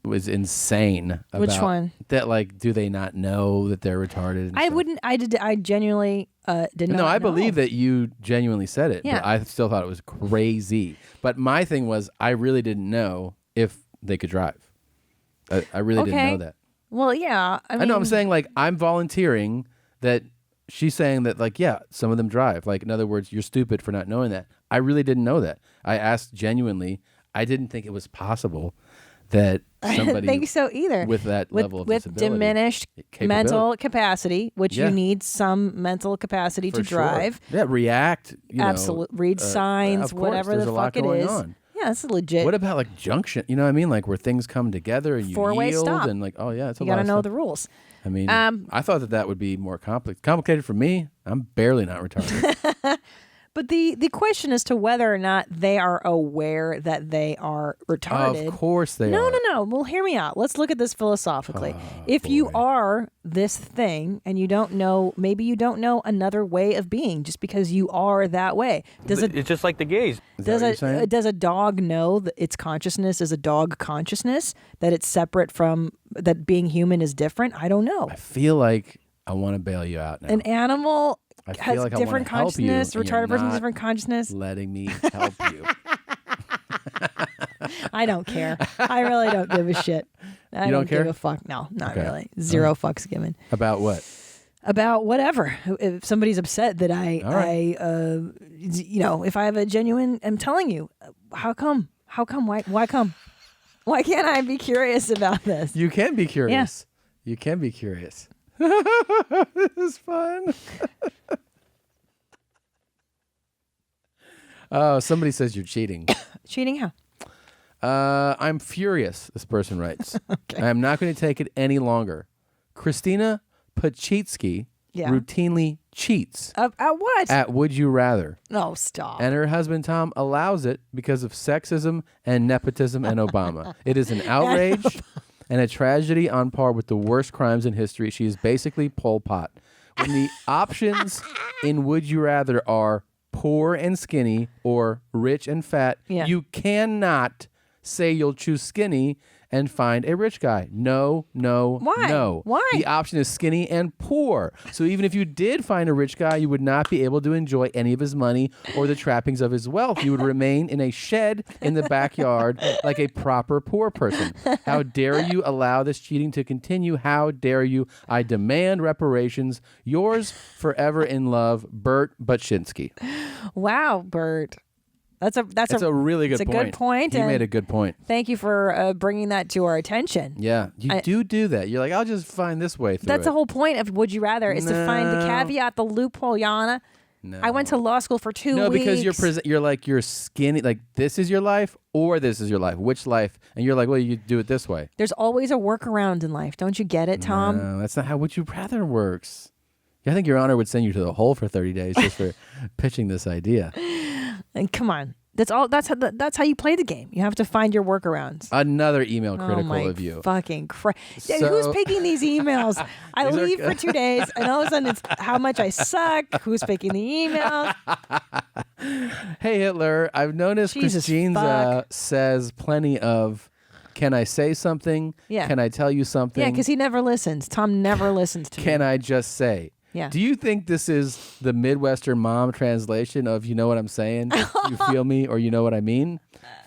was insane. Which about one? That like, do they not know that they're retarded? and I stuff? wouldn't. I did. I genuinely did not. No, I know. believe that you genuinely said it. Yeah. But I still thought it was crazy. But my thing was, I really didn't know if they could drive. I really didn't know that. Well, yeah. I mean, know. I'm saying like I'm volunteering that she's saying that like yeah, some of them drive. Like in other words, you're stupid for not knowing that. I really didn't know that. I asked genuinely. I didn't think it was possible that I somebody didn't think so either. with that level of with disability, diminished capability. mental capacity, which Yeah. you need some mental capacity For to sure. drive. Yeah, react. Absolutely, read signs, of course, whatever there's the a lot fuck it going is. on. Yeah, it's legit. What about like junction? You know what I mean? Like where things come together and you Four-way yield stop. and like, oh yeah, it's a You lot got to of know stuff. the rules. I mean, Um, I thought that would be more complicated for me. I'm barely not retarded. But the question as to whether or not they are aware that they are retarded. Of course they no, are. No. Well, hear me out. Let's look at this philosophically. If you are this thing and you don't know, maybe you don't know another way of being just because you are that way. It's just like the gays. Does a dog know that its consciousness is a dog consciousness, that it's separate from, that being human is different? I don't know. I feel like I want to bail you out now. An animal I feel has like I different wanna help you, consciousness, and you're retarded person not different consciousness. letting me help you. I don't care. I really don't give a shit. I You don't give care? a fuck. No, not Okay. really. Zero fucks given. About what? About whatever. If somebody's upset that if I have a genuine, I'm telling you, how come? Why come? Why can't I be curious about this? You can be curious. You can be curious. This is fun. Oh, somebody says you're cheating. Cheating how? I'm furious, this person writes. I am not going to take it any longer. Christina Pachitsky Yeah. routinely cheats At what? at Would You Rather. No, stop. And her husband Tom allows it because of sexism and nepotism and Obama. It is an outrage and a tragedy on par with the worst crimes in history. She is basically Pol Pot. when the options in Would You Rather are poor and skinny or rich and fat, you cannot say you'll choose skinny and find a rich guy. No, no, Why? no. Why? The option is skinny and poor. So even if you did find a rich guy, you would not be able to enjoy any of his money or the trappings of his wealth. You would remain in a shed in the backyard like a proper poor person. How dare you allow this cheating to continue? How dare you? I demand reparations. Yours forever in love, Bert Buczynski. Wow, Bert. That's a really good it's point. a good point. He and made a good point. Thank you for bringing that to our attention. Yeah, you do that. You're like, I'll just find this way through That's it. the whole point of Would You Rather is to find the No. caveat, the loophole, Yana. No. I went to law school for 2 No, weeks. because you're like, you're skinny. Like, this is your life or this is your life. Which life? And you're like, well, you do it this way. There's always a workaround in life. Don't you get it, Tom? No, that's not how Would You Rather works. I think Your Honor would send you to the hole for 30 days just for pitching this idea. And come on. That's how you play the game. You have to find your workarounds. Another email Oh critical my of you. fucking Christ. So- Who's picking these emails? I These are leave good. for 2 days, and all of a sudden it's how much I suck. Who's picking the emails? Hey, Hitler, I've noticed Jesus Christine fuck. says plenty of, can I say something? Yeah. Can I tell you something? Yeah, because he never listens. Tom never listens to me. Can I just say? Yeah. Do you think this is the Midwestern mom translation of you know what I'm saying? You feel me or you know what I mean?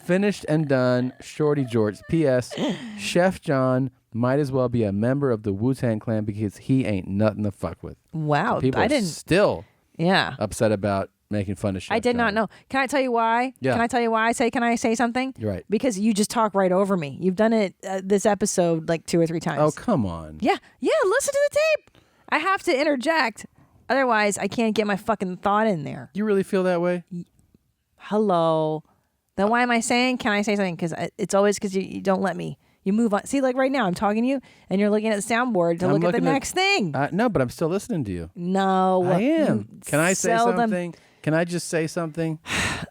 Finished and done, Shorty George. P.S. Chef John might as well be a member of the Wu-Tang Clan because he ain't nothing to fuck with. Wow. People I are didn't. still Yeah. upset about making fun of Chef I did not John. know. Can I tell you why? Yeah. Can I tell you why I say, can I say something? You're right. Because you just talk right over me. You've done it this episode like 2 or 3 times. Oh, come on. Yeah. Yeah. Listen to the tape. I have to interject. Otherwise, I can't get my fucking thought in there. You really feel that way? Hello. Then why am I saying, can I say something? Because it's always because you don't let me. You move on. See, like right now, I'm talking to you, and you're looking at the soundboard to I'm look at the looking at- next thing. No, but I'm still listening to you. No. I am. Can I say seldom- something? Can I just say something?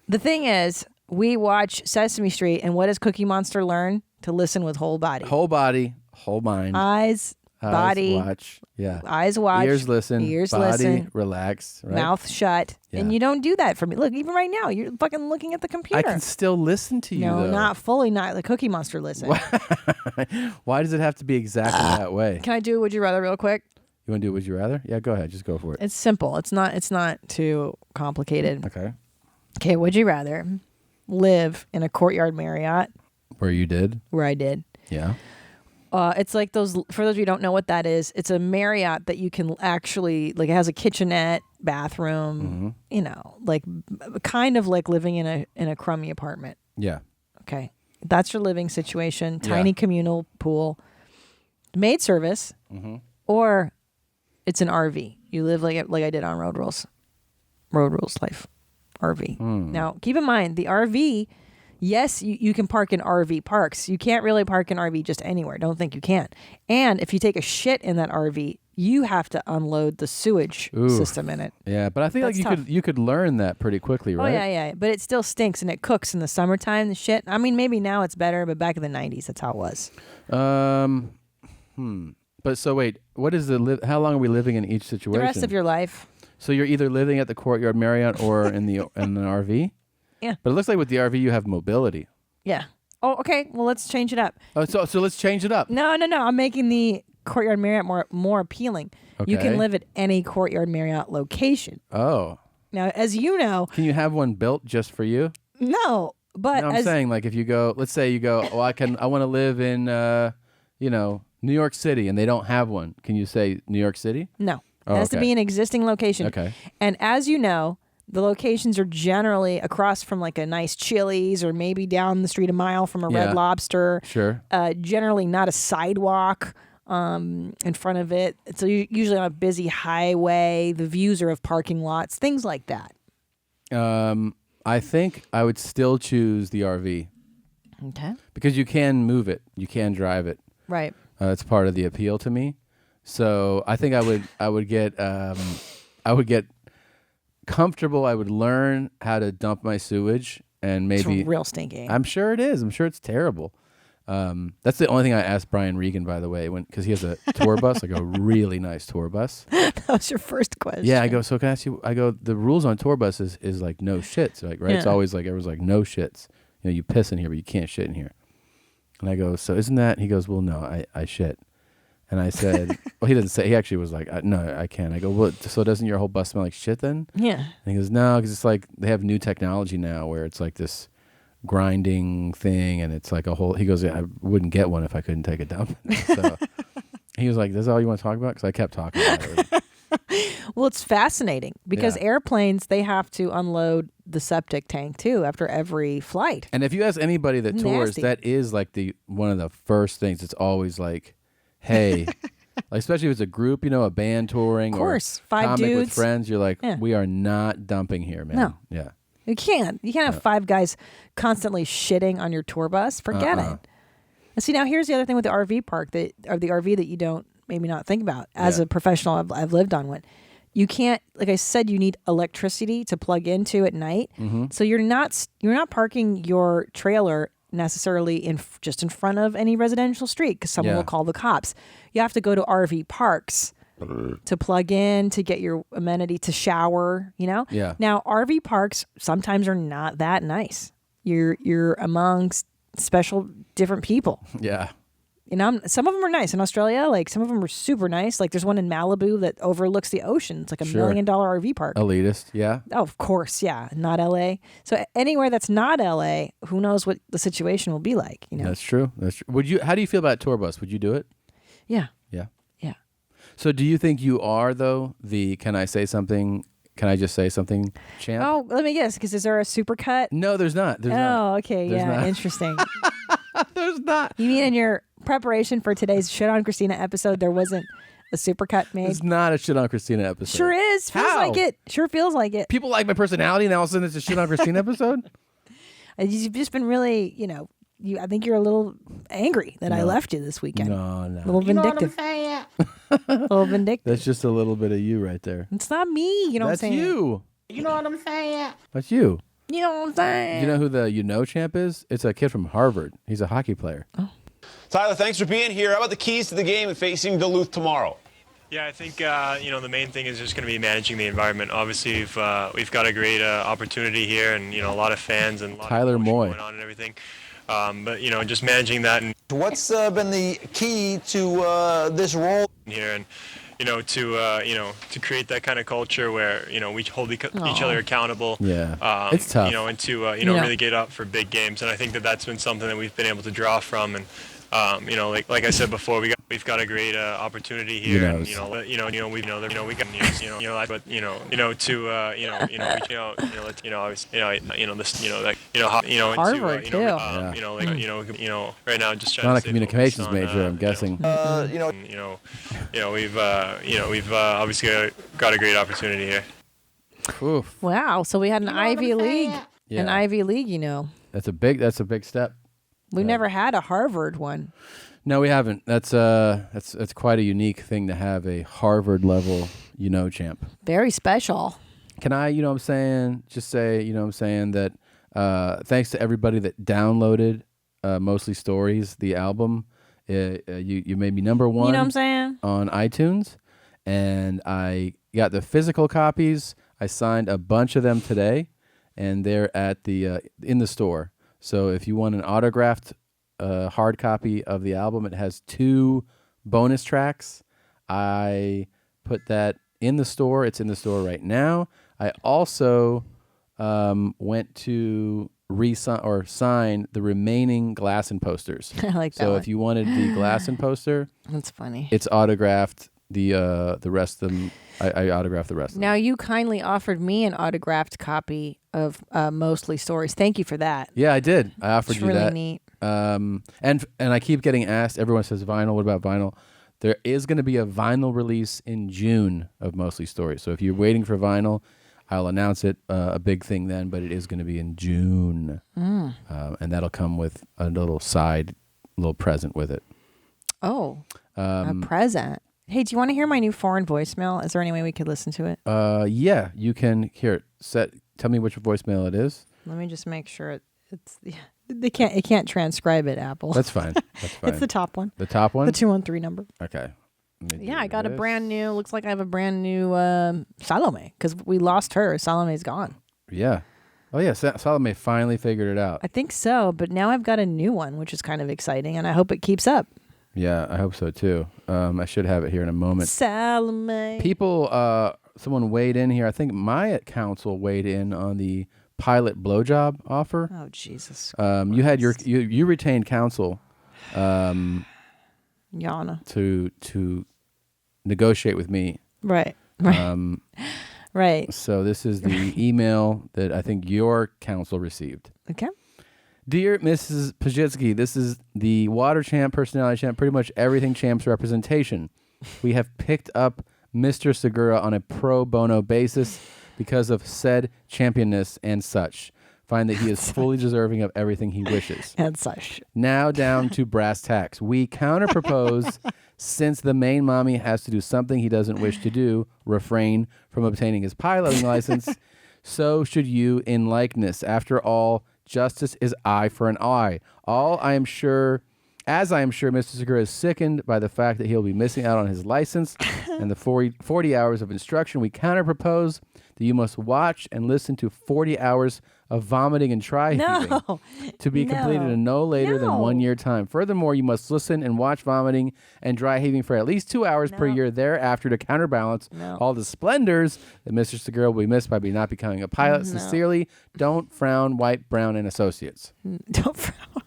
The thing is, we watch Sesame Street, and what does Cookie Monster learn? To listen with whole body. Whole body, whole mind. Eyes, body. Watch. Yeah. Eyes watch. Ears listen. Ears body listen. relax. Right? Mouth shut. And you don't do that for me. Look, even right now, you're fucking looking at the computer. I can still listen to you. No, though. not fully. Not the Cookie Monster listen. Why does it have to be exactly that way? Can I do Would You Rather real quick? You want to do Would You Rather? Yeah, go ahead. Just go for it. It's simple. It's not too complicated. Okay. Okay, would you rather live in a Courtyard Marriott Where you did? where I did? Yeah. It's like those, for those of you who don't know what that is, it's a Marriott that you can actually, like it has a kitchenette, bathroom, you know, like kind of like living in a crummy apartment. Yeah. Okay. That's your living situation. Tiny communal pool, maid service, or it's an RV. You live like I did on Road Rules Life RV. Now, keep in mind the RV. Yes, you can park in RV parks. You can't really park an RV just anywhere. Don't think you can. And if you take a shit in that RV, you have to unload the sewage system in it. Yeah, but I think That's like tough. you could learn that pretty quickly, right? Oh yeah. But it still stinks and it cooks in the summertime. The shit. I mean, maybe now it's better, but back in the '90s, that's how it was. But so wait, what is how long are we living in each situation? The rest of your life. So you're either living at the Courtyard Marriott or in an RV? Yeah. But it looks like with the RV you have mobility. Yeah. Oh, okay. Well, let's change it up. Oh, so let's change it up. No. I'm making the Courtyard Marriott more appealing. You Okay. can live at any Courtyard Marriott location. Oh. Now, as you know, Can you have one built just for you? no, but No, I'm as saying like if you go, let's say you go, oh, I want to live in, New York City, and they don't have one. Can you say New York City? no, Oh, it has to okay. be an existing location. Okay. And as you know, the locations are generally across from like a nice Chili's or maybe down the street a mile from a Yeah. Red Lobster. Sure. Generally not a sidewalk in front of it. So you usually on a busy highway. The views are of parking lots, things like that. I think I would still choose the RV Okay. because you can move it, you can drive it. Right. It's part of the appeal to me. So I think I would get comfortable. I would learn how to dump my sewage and maybe It's real stinky. I'm sure it is. I'm sure it's terrible. That's the only thing I asked Brian Regan, by the way, because he has a tour bus, like a really nice tour bus. That was your first question. Yeah, I go, so can I ask you, I go, the rules on tour buses is like no shits, like, right? It's Yeah. always like, everyone's like, no shits. You know, you piss in here, but you can't shit in here. And I go, so isn't that, he goes, well, no, I shit. And I said, well, he doesn't say, he actually was like, no, I can't. I go, well, so doesn't your whole bus smell like shit then? Yeah. And he goes, no, because it's like, they have new technology now where it's like this grinding thing, and it's like a whole, he goes, yeah, I wouldn't get one if I couldn't take a dump. So he was like, this is all you want to talk about? Because I kept talking about it. Well, it's fascinating because Yeah. airplanes, they have to unload the septic tank too after every flight. And if you ask anybody that tours, Nasty. that is like one of the first things. It's always like, hey, like especially if it's a group, you know, a band touring, Of course, or 5 comic with dudes. friends. You're like, Yeah. we are not dumping here, man. No. Yeah. You can't. You can't have 5 guys constantly shitting on your tour bus. Forget it. And see, now here's the other thing with the RV park or the RV that you don't maybe not think about. As a professional, I've lived on one. You can't, like I said, you need electricity to plug into at night. Mhm. So you're not parking your trailer necessarily just in front of any residential street because someone Yeah. will call the cops. You have to go to RV parks to plug in, to get your amenity, to shower, you know? Yeah. Now, RV parks sometimes are not that nice. You're amongst special different people. Yeah. You know, some of them are nice in Australia. Like some of them are super nice. Like there's one in Malibu that overlooks the ocean. It's like a $1 million RV park. Elitist. Yeah. Oh, of course, yeah, not LA. So anywhere that's not LA, who knows what the situation will be like? You know, That's true. That's true. How do you feel about tour bus? Would you do it? yeah. Yeah. Yeah. So do you think you are, though, the can I say something? Can I just say something champ? Oh, let me guess. Because is there a supercut? No, there's not. There's not. Okay, There's yeah, not. interesting. There's not. You mean in your preparation for today's Shit on Christina episode, there wasn't a supercut made? It's not a Shit on Christina episode. Sure is. Feels How? like it. Sure feels like it. People like my personality, and all of a sudden it's a Shit on Christina episode? You've just been really, I think you're a little angry that I No. left you this weekend. No. A little vindictive. A little vindictive. That's just a little bit of you right there. It's not me. You know That's what I'm saying? you. You know what I'm saying? That's you. You know what I'm saying? You know who the champ is? It's a kid from Harvard. He's a hockey player. Tyler, thanks for being here. How about the keys to the game and facing Duluth tomorrow? Yeah, I think the main thing is just going to be managing the environment. Obviously, we've got a great opportunity here, and a lot of fans and a lot Tyler of Moy. going on and everything. But just managing that and What's been the key to this role here, and to create that kind of culture where we hold each other accountable. Yeah. It's tough. And to Yeah. really get up for big games, and I think that's been something that we've been able to draw from, and like I said before, we've got a great opportunity here, and we know that we got news, but Harvard, too. right now just trying Not to a stay communications focused on, major, I'm guessing. we've obviously got a great opportunity here. Oof. Wow. So we had an Ivy League. Yeah. An Ivy League, That's a big step. We've never had a Harvard one. No, we haven't. That's quite a unique thing to have a Harvard level, champ. Very special. Can I, just say, that thanks to everybody that downloaded Mostly Stories, the album. You made me number one. You know what I'm saying? On iTunes, and I got the physical copies. I signed a bunch of them today, and they're at the in the store. So if you want an autographed hard copy of the album, it has 2 bonus tracks. I put that in the store. It's in the store right now. I also went to sign the remaining Glasson posters. I like that So one. if you wanted the Glasson poster, That's funny. it's autographed. The rest of them, I autographed the rest of them. Now, you kindly offered me an autographed copy of Mostly Stories. Thank you for that. Yeah, I did. I offered It's you really that. neat. And I keep getting asked. Everyone says vinyl. What about vinyl? There is going to be a vinyl release in June of Mostly Stories. So if you're waiting for vinyl, I'll announce it. A big thing then, but it is going to be in June, and that'll come with a little present with it. Oh, a present. Hey, do you want to hear my new foreign voicemail? Is there any way we could listen to it? Yeah, you can hear it. Tell me which voicemail it is. Let me just make sure it's. Yeah. It can't transcribe it, Apple. That's fine. That's fine. It's the top one. The top one? The 213 number. Okay. Yeah, I got a brand new. Looks like I have a brand new Salome because we lost her. Salome's gone. Yeah. Oh yeah, Salome finally figured it out. I think so, but now I've got a new one, which is kind of exciting, and I hope it keeps up. Yeah, I hope so too. I should have it here in a moment. Salome. People, someone weighed in here. I think my counsel weighed in on the pilot blowjob offer. Oh Jesus! You had you retained counsel. Yana. To negotiate with me. Right. Right. So this is the email that I think your counsel received. Okay. Dear Mrs. Pajitsky, this is the Water Champ, Personality Champ, pretty much everything Champ's representation. We have picked up Mr. Segura on a pro bono basis because of said championness and such. Find that he is fully deserving of everything he wishes. And such. Now down to brass tacks. We counter-propose since the main mommy has to do something he doesn't wish to do, refrain from obtaining his piloting license. So should you in likeness. After all, justice is eye for an eye. As I am sure Mr. Segura is sickened by the fact that he'll be missing out on his license and the 40 hours of instruction, we counter-propose that you must watch and listen to 40 hours of vomiting and tri-heaving to be completed in no later than 1 year time. Furthermore, you must listen and watch vomiting and dry heaving for at least 2 hours per year thereafter to counterbalance all the splendors that Mr. Segura will be missed by not becoming a pilot. Sincerely, Don't Frown, White, Brown, and Associates. Don't frown.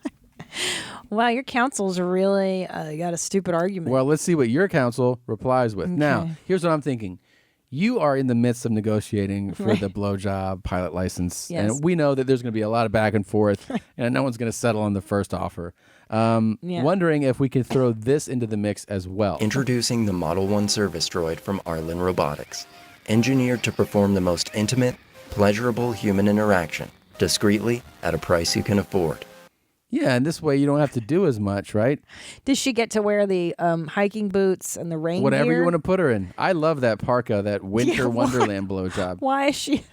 Wow, your counsel's really got a stupid argument. Well, let's see what your counsel replies with. Now, here's what I'm thinking. You are in the midst of negotiating for the blowjob pilot license. Yes. And we know that there's going to be a lot of back and forth, and no one's going to settle on the first offer. Wondering if we could throw this into the mix as well. Introducing the Model 1 service droid from Arlen Robotics. Engineered to perform the most intimate, pleasurable human interaction, discreetly at a price you can afford. Yeah, and this way you don't have to do as much, right? Does she get to wear the hiking boots and the rain Whatever gear? you want to put her in. I love that parka, that winter wonderland blowjob. Why is she?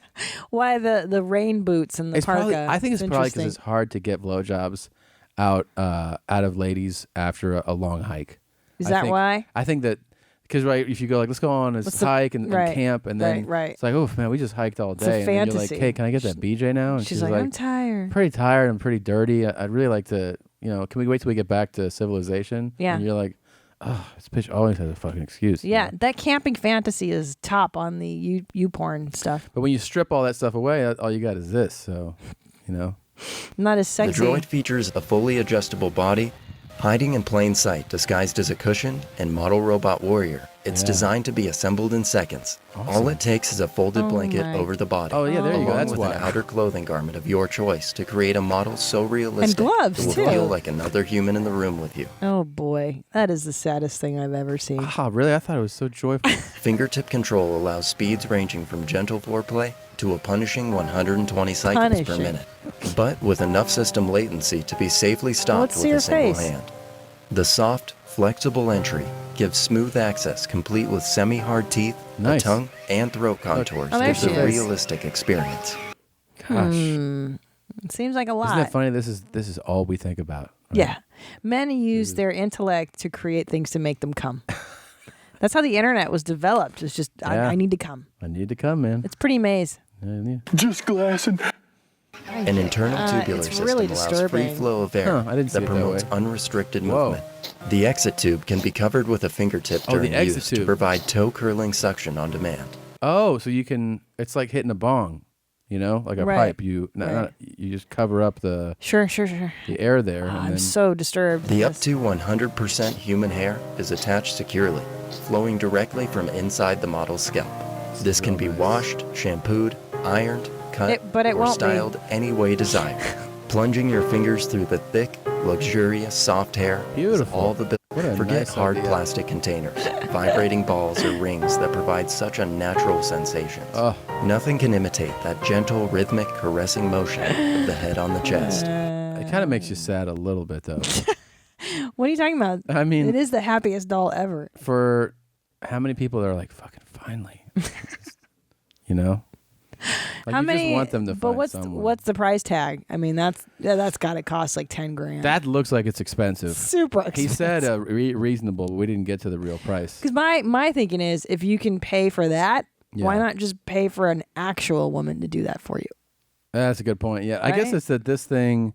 Why the rain boots and the parka? I think it's probably because interesting. it's hard to get blowjobs out of ladies after a long hike. Is that why? I think that because if you go let's go on this hike and camp, and then it's like, oh man, we just hiked all day. It's a and then you're like, fantasy. hey, can I get that BJ now? And She's like, I'm tired. Pretty tired and pretty dirty. I'd really like to, can we wait till we get back to civilization? Yeah. And you're like, oh, this bitch always has a fucking excuse. Yeah, that camping fantasy is top on the you porn stuff. But when you strip all that stuff away, all you got is this. So, Not as sexy. The droid features a fully adjustable body, hiding in plain sight disguised as a cushion and model robot warrior. It's designed to be assembled in seconds. All it takes is a folded blanket over the body. Oh yeah, there you go. Along That's with why. an outer clothing garment of your choice to create a model so realistic And gloves, it will too. feel like another human in the room with you. Oh boy, that is the saddest thing I've ever seen. Oh, really? I thought it was so joyful. Fingertip control allows speeds ranging from gentle foreplay to a punishing 120 cycles per Punishing. minute, but with enough system latency to be safely stopped Let's see with your a single face. hand. The soft, flexible entry gives smooth access complete with semi-hard teeth, Nice. a tongue, and throat contours. Oh, there gives she a is. realistic experience. Gosh. It seems like a lot. Isn't that funny? This is all we think about. right? Yeah. Men use their intellect to create things to make them come. That's how the internet was developed. It's just, Yeah. I need to come. I need to come, man. It's pretty maze. Just glassing. An internal tubular it's system really allows disturbing. free flow of air Huh, I didn't see that it that promotes way. unrestricted Whoa. movement. The exit tube can be covered with a fingertip Oh, the during exit use to tube. provide toe curling suction on demand. Oh, so you can? It's like hitting a bong, like a Right. pipe. You Right. you just cover up the Sure. the air there. And I'm then, so disturbed. The up to 100% human hair is attached securely, flowing directly from inside the model's scalp. This can be washed, shampooed, ironed, cut, but it or won't be. styled any way desired. Plunging your fingers through the thick, luxurious, soft hair is all the What a Forget nice hard idea. plastic containers, vibrating balls or rings that provide such unnatural sensations. Nothing can imitate that gentle, rhythmic, caressing motion of the head on the chest. it kind of makes you sad a little bit, though. What are you talking about? I mean- it is the happiest doll ever. For how many people are like, fucking finally, Like, How you many? just want them to but find what's someone. what's the price tag? I mean, that's got to cost like 10 grand. That looks like it's expensive. Super He said expensive. reasonable, but we didn't get to the real price. Because my thinking is, if you can pay for that, why Yeah. not just pay for an actual woman to do that for you? That's a good point. Yeah, I guess Right? it's that this thing,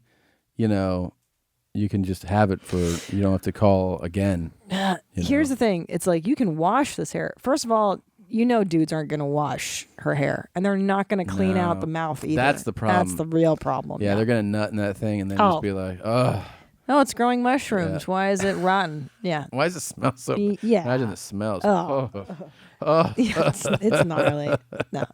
you know, you can just have it for, you don't have to call again. Here's the thing: it's like you can wash this hair. First of all, you know, dudes aren't going to wash her hair, and they're not going to clean out No. the mouth either. That's the problem. That's the real problem. Yeah, they're gonna nut in that thing and then Oh. just be like, ugh. Oh, it's growing mushrooms. Why is it rotten? Yeah. Why does it smell so? Yeah. Imagine the smells. Oh. Oh. Yeah, it's gnarly. No.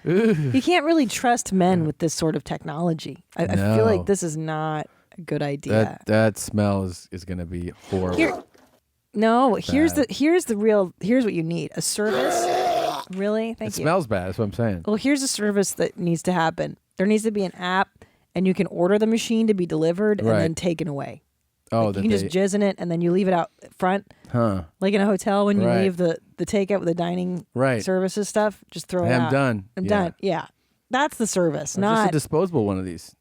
You can't really trust men with this sort of technology. I feel No. like this is not a good idea. That smell is gonna be horrible. Here's Bad. here's what you need. A service. Really? Thank It you. smells bad. That's what I'm saying. Well, here's a service that needs to happen. There needs to be an app, and you can order the machine to be delivered and Right. then taken away. Oh, Like, you can just jizz in it, and then you leave it out front, Huh. like in a hotel when you Right. leave the takeout with the dining Right. services stuff. Just throw it Hey, out. I'm done. I'm Yeah. done. Yeah, that's the service. Or Not just a disposable one of these.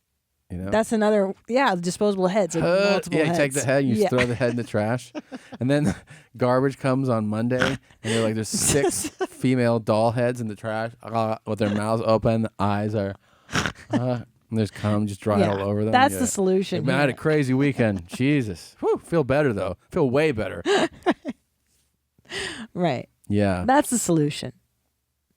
You know. that's another. Yeah, the disposable heads. Like multiple yeah, you heads. take the head, and you Yeah. throw the head in the trash, and then garbage comes on Monday, and they're like, there's 6 female doll heads in the trash with their mouths open, the eyes are, and there's cum just drying Yeah, all over them. that's the solution Like, man, I had a here. crazy weekend. Jesus, Whew, feel better though. Feel way better. Right. Yeah. That's the solution.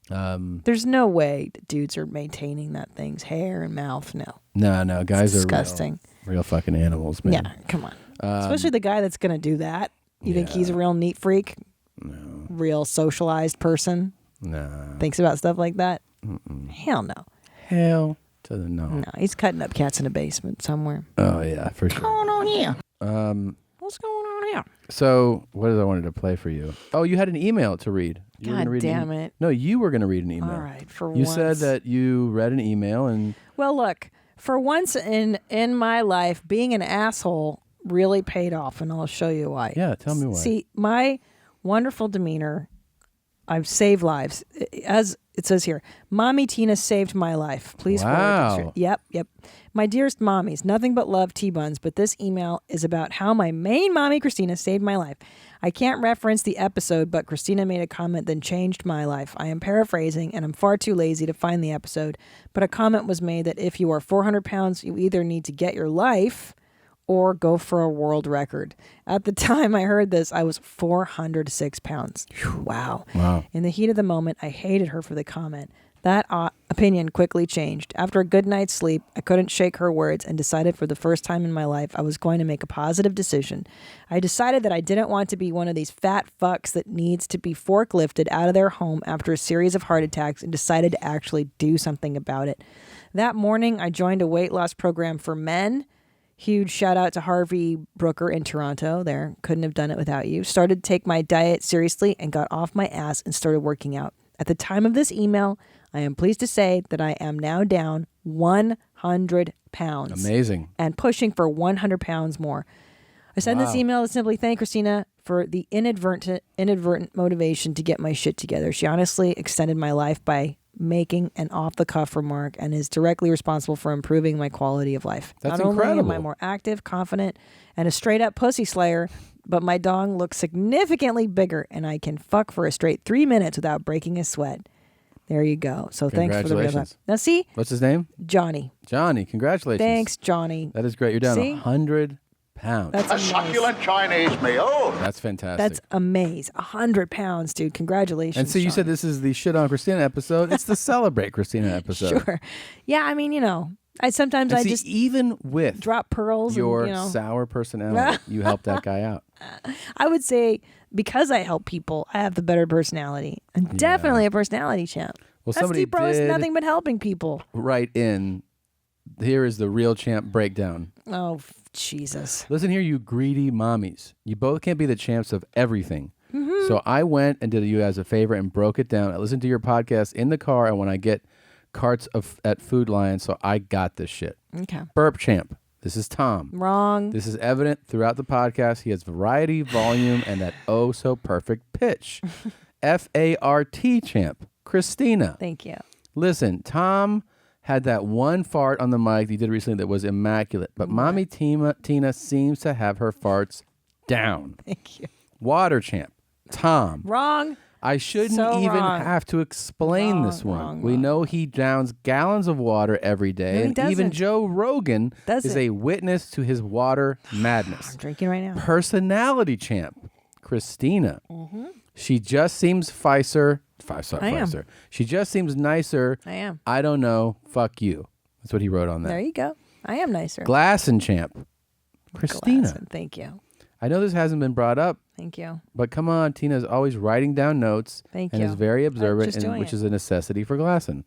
Um. There's no way that dudes are maintaining that thing's hair and mouth. No. No, guys are disgusting. real fucking animals, man. Yeah, come on. Um, Especially the guy that's gonna do that. You think he's a real neat freak? No. Real socialized person? No. Thinks about stuff like that? Hell no. Hell to the no. No, he's cutting up cats in a basement somewhere. Oh yeah, for sure. What's going on here? What's going on here? So, what did I wanted to play for you? Oh, you had an email to read. You were God gonna read an damn it. No, you were going to read an email. All right, for you once. said that you read an email and Well, look, for once in my life, being an asshole really paid off, and I'll show you why. Yeah, tell me why. See, my wonderful demeanor, I've saved lives. As it says here, Mommy Tina saved my life. Please forward this. Wow. Yep. My dearest mommies, nothing but love, T-Buns, but this email is about how my main mommy, Christina, saved my life. I can't reference the episode, but Christina made a comment that changed my life. I am paraphrasing, and I'm far too lazy to find the episode, but a comment was made that if you are 400 pounds, you either need to get your life or go for a world record. At the time I heard this, I was 406 pounds. Wow. In the heat of the moment, I hated her for the comment. That opinion quickly changed. After a good night's sleep, I couldn't shake her words and decided for the first time in my life I was going to make a positive decision. I decided that I didn't want to be one of these fat fucks that needs to be forklifted out of their home after a series of heart attacks and decided to actually do something about it. That morning, I joined a weight loss program for men. Huge shout out to Harvey Brooker in Toronto. There, couldn't have done it without you. Started to take my diet seriously and got off my ass and started working out. At the time of this email, I am pleased to say that I am now down 100 pounds. Amazing. And pushing for 100 pounds more. I send this Wow. email to simply thank Christina for the inadvertent motivation to get my shit together. She honestly extended my life by making an off-the-cuff remark and is directly responsible for improving my quality of life. That's Not only am I incredible. more active, confident, and a straight-up pussy slayer, but my dong looks significantly bigger, and I can fuck for a straight 3 minutes without breaking a sweat. There you go. So thanks for the real time. Congratulations. Now see, What's his name? Johnny. Johnny, congratulations. Thanks, Johnny. That is great. You're down See? 100 pounds. That's A succulent Chinese meal. That's fantastic. That's amazing. 100 pounds, dude. Congratulations. and so you said this is the shit on Christina episode. It's the celebrate Christina episode. Sure. Yeah, I mean, you know, I sometimes And I see, just even with drop pearls. your and, you know, sour personality, you helped that guy out. I would say because I help people, I have the better personality. I'm definitely a personality champ. Well, That's somebody Steve Bros, did- nothing but helping people. Right in. Here is the real champ breakdown. Oh, Jesus. Listen here, you greedy mommies. You both can't be the champs of everything. Mhm. So I went and did you guys a favor and broke it down. I listened to your podcast in the car and when I get carts at Food Lion, so I got this shit. Okay. Burp champ. This is Tom. Wrong. This is evident throughout the podcast. He has variety, volume, and that oh so perfect pitch. FART champ, Christina. Thank you. Listen, Tom had that one fart on the mic he did recently that was immaculate, but Mommy Tina seems to have her farts down. Thank you. Water champ, Tom. Wrong. I shouldn't So even wrong. have to explain this one. We know he downs gallons of water every day, No, he and even doesn't. Joe Rogan is Doesn't. a witness to his water madness. I'm drinking right now. Personality champ, Christina. Mm-hmm. She just seems Pfizer. I am. Pfizer. She just seems nicer. I am. I don't know. Fuck you. That's what he wrote on that. There you go. I am nicer. Glasson champ, Christina. Glasson, thank you. I know this hasn't been brought up. Thank you. But come on, Tina's always writing down notes Thank and you. is very I'm observant, just doing which it. is a necessity for Glasson.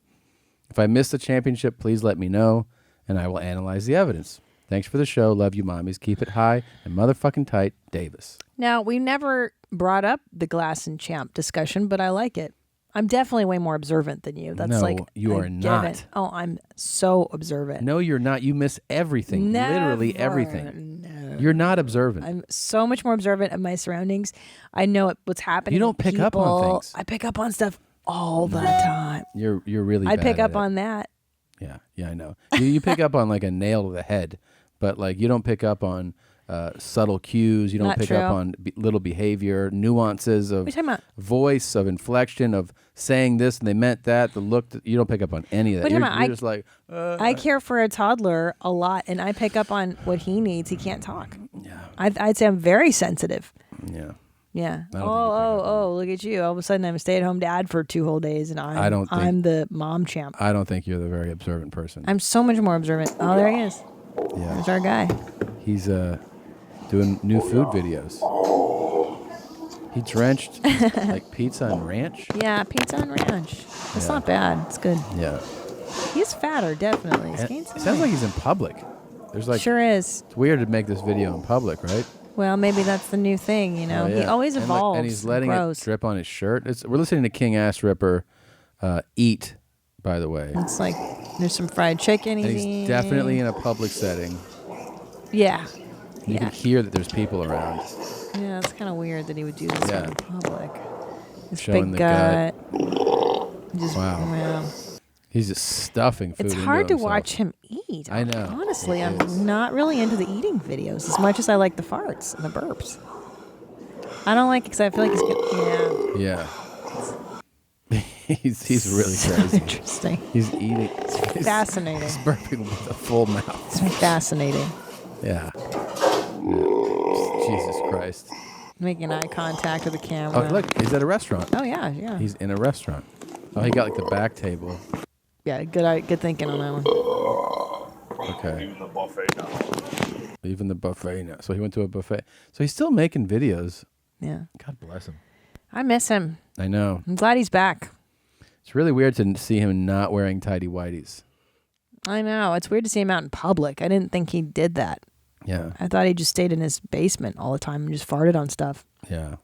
If I miss the championship, please let me know, and I will analyze the evidence. Thanks for the show. Love you, mommies. Keep it high and motherfucking tight, Davis. Now, we never brought up the Glasson champ discussion, but I like it. I'm definitely way more observant than you. That's No, like you a are given. not. Oh, I'm so observant. No, you're not. You miss everything. Literally Never. everything. No. You're not observant. I'm so much more observant of my surroundings. I know what's happening. You don't with pick up on people. things. I pick up on stuff all the time. You're really I'd bad pick at up it. on that. Yeah, I know. You pick up on like a nail to the head, but like you don't pick up on subtle cues. You don't Not pick up true. on little behavior, nuances of What are you talking about? voice, of inflection, of saying this and they meant that. The look. You don't pick up on any of that. What are you You're, talking about? you're just like. I care for a toddler a lot, and I pick up on what he needs. He can't talk. Yeah. I'd say I'm very sensitive. Yeah. Yeah. I don't Oh, look at you. All of a sudden, I'm a stay-at-home dad for 2 whole days, and I'm the mom champ. I don't think you're the very observant person. I'm so much more observant. Oh, there he is. Yeah. There's our guy. He's doing new food videos. He drenched like pizza and ranch. Yeah, pizza and ranch. It's Yeah. not bad. It's good. Yeah. He's fatter, definitely. He's And gained it some sounds weight. like he's in public. There's like Sure is. It's weird to make this video in public, right? Well, maybe that's the new thing, you know. Oh, He yeah. always And, evolves. and he's letting grows. it drip on his shirt. We're listening to King Ass Ripper eat, by the way. It's like there's some fried chicken. And He's he's definitely in a public setting. Yeah. You can hear that there's people around. Yeah, it's kind of weird that he would do this Yeah. in public. This Showing big the gut. gut. Just, Wow. yeah. He's just stuffing food It's into hard to himself. watch him eat. I know. Honestly, It I'm is. not really into the eating videos as much as I like the farts and the burps. I don't like it because I feel like he's gonna, Yeah. he's really So crazy. interesting. He's eating. He's fascinating. He's burping with a full mouth. It's fascinating. Yeah. Jesus Christ. Making eye contact with the camera. Oh, look, he's at a restaurant. Oh, yeah, yeah. He's in a restaurant. Oh, he got like the back table. Yeah, good thinking on that one. Okay. Even the buffet now. Even the buffet now. So he went to a buffet. So he's still making videos. Yeah. God bless him. I miss him. I know. I'm glad he's back. It's really weird to see him not wearing tidy whities. I know. It's weird to see him out in public. I didn't think he did that. Yeah. I thought he just stayed in his basement all the time and just farted on stuff. Yeah.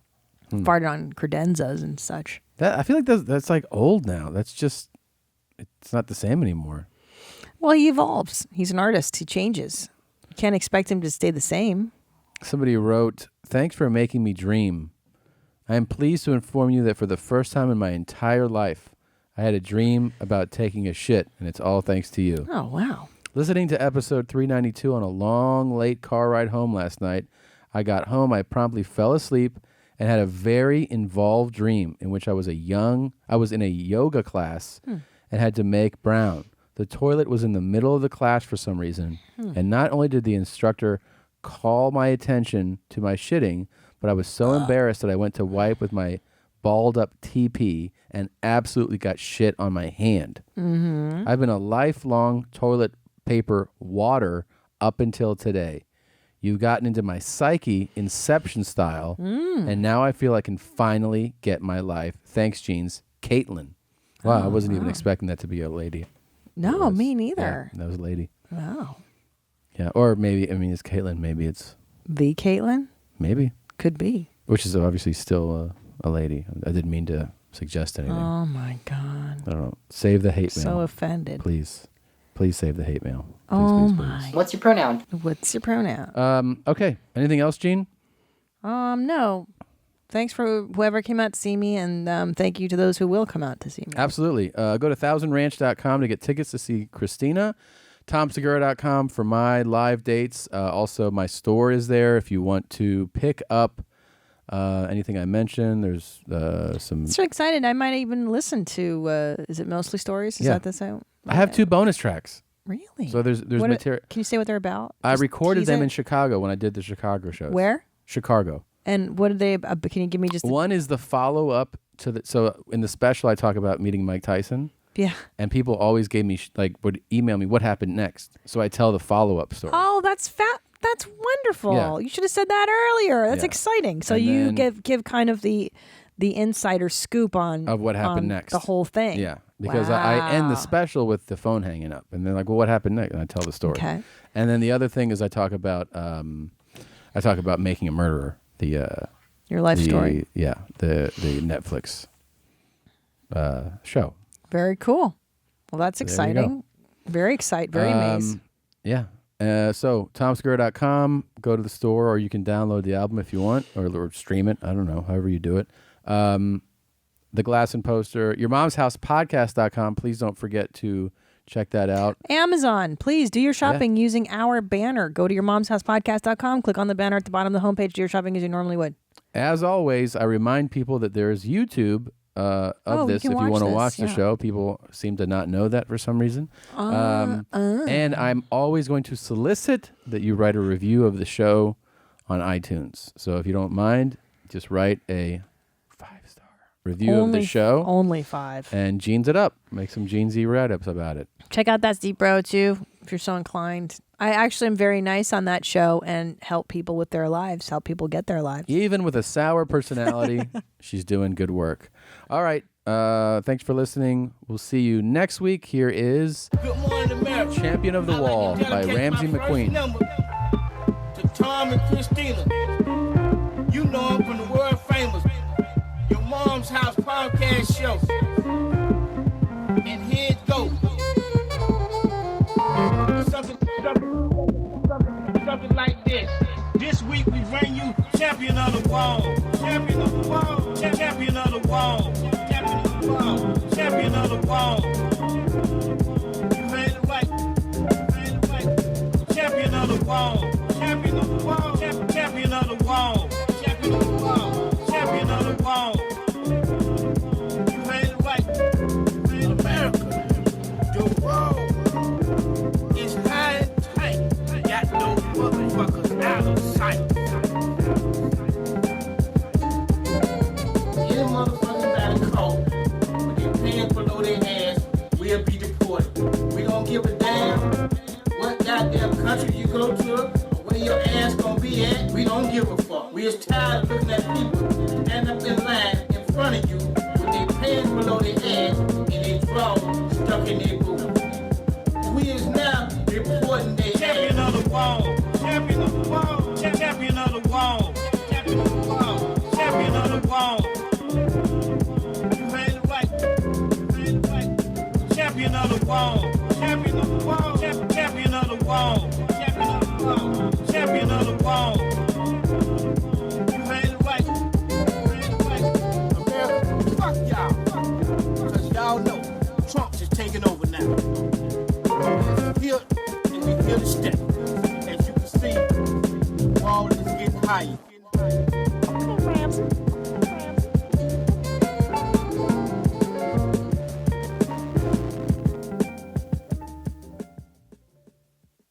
Farted on credenzas and such. I feel like that's like old now. That's just, it's not the same anymore. Well, he evolves. He's an artist. He changes. You can't expect him to stay the same. Somebody wrote, "Thanks for making me dream. I am pleased to inform you that for the first time in my entire life, I had a dream about taking a shit, and it's all thanks to you." Oh, wow. Listening to episode 392 on a long, late car ride home last night, I got home, I promptly fell asleep, and had a very involved dream in which I was in a yoga class and had to make brown. The toilet was in the middle of the class for some reason, and not only did the instructor call my attention to my shitting, but I was so embarrassed that I went to wipe with my balled up TP and absolutely got shit on my hand. Mm-hmm. I've been a lifelong toilet paper water up until today. You've gotten into my psyche, Inception style, and now I feel I can finally get my life. Thanks, Jeans. Caitlin. Wow, I wasn't even expecting that to be a lady. No, me neither. Yeah, that was a lady. Wow. Yeah, or maybe, it's Caitlin. Maybe it's... The Caitlin? Maybe. Could be. Which is obviously still a lady. I didn't mean to suggest anything. Oh, my God. I don't know. Save the hate mail. So offended. Please. Please save the hate mail. Please, Oh, please, my. What's your pronoun? What's your pronoun? Okay. Anything else, Gene? No. Thanks for whoever came out to see me, and thank you to those who will come out to see me. Absolutely. Go to thousandranch.com to get tickets to see Christina. TomSegura.com for my live dates. Also, my store is there if you want to pick up anything I mentioned. There's some... I'm so excited. I might even listen to, is it Mostly Stories? Is that the same? I have 2 bonus tracks. Really? So there's material. Can you say what they're about? I Just recorded tease them it? in Chicago when I did the Chicago shows. Where? Chicago. And what are they? Can you give me just one is the follow up to the. So in the special, I talk about meeting Mike Tyson. Yeah. And people always gave me would email me what happened next. So I tell the follow up story. Oh, that's fat. That's wonderful. Yeah. You should have said that earlier. That's Yeah. exciting. So And you then- give kind of the insider scoop on Of what happened on next. the whole thing. Yeah, because I end the Wow. special with the phone hanging up, and they're like, "Well, what happened next?" And I tell the story. Okay. And then the other thing is I talk about Making a Murderer, Your life story. Yeah, the Netflix show. Very cool. Well, that's There you exciting. Very exciting. Very amazing. Yeah. So TomSegura.com, go to the store, or you can download the album if you want, or stream it. I don't know, however you do it. The Glass and Poster, YourMom'sHousePodcast.com. Please don't forget to check that out. Amazon, please do your shopping using our banner. Go to yourmomshousepodcast.com, click on the banner at the bottom of the homepage, do your shopping as you normally would. As always, I remind people that there is YouTube of this if you want to watch the show. People seem to not know that for some reason. And I'm always going to solicit that you write a review of the show on iTunes. So if you don't mind, just write a 5-star review of the show. Only 5. And jeans it up. Make some jeansy write-ups about it. Check out That's Deep Bro, too, if you're so inclined. I actually am very nice on that show and help people with their lives, help people get their lives. Even with a sour personality, she's doing good work. All right. Thanks for listening. We'll see you next week. Here is Champion of the Wall by Ramsey McQueen. To Tom and Christina. You know them from the world famous Your Mom's House podcast show. And here it goes. Something like this. This week we bring you Champion of the Wall. Champion of the Wall. Champion of the Wall. Champion of the Wall. Champion of the Wall. You heard it right. Champion of the Wall. Champion of the Wall. Champion of the Wall. Champion of the Wall. Champion of the Wall. You heard it right. America, the world is high and tight. Got those motherfuckers out of sight. Any motherfucker that is caught with their pants below their ass will be deported. We don't give a damn what goddamn country you go to or where your ass gonna be at. We don't give a fuck. We is tired of looking at people stand up in line in front of you with their pants below their ass and their drawers stuck in their boots. We is now reporting their Champion of the Wall. Champion of the Wall. Champion of the Wall. Champion of the Wall. Champion of the Wall. You heard it right. Champion of the Wall. Champion of the Wall. Champion of the Wall. Champion of the Wall. Champion of the Wall. You heard it right. America, fuck y'all. Because y'all know Trump is taking over now. We're here and we're here to stay. As you can see, the wall is getting higher. Okay, Ramsey.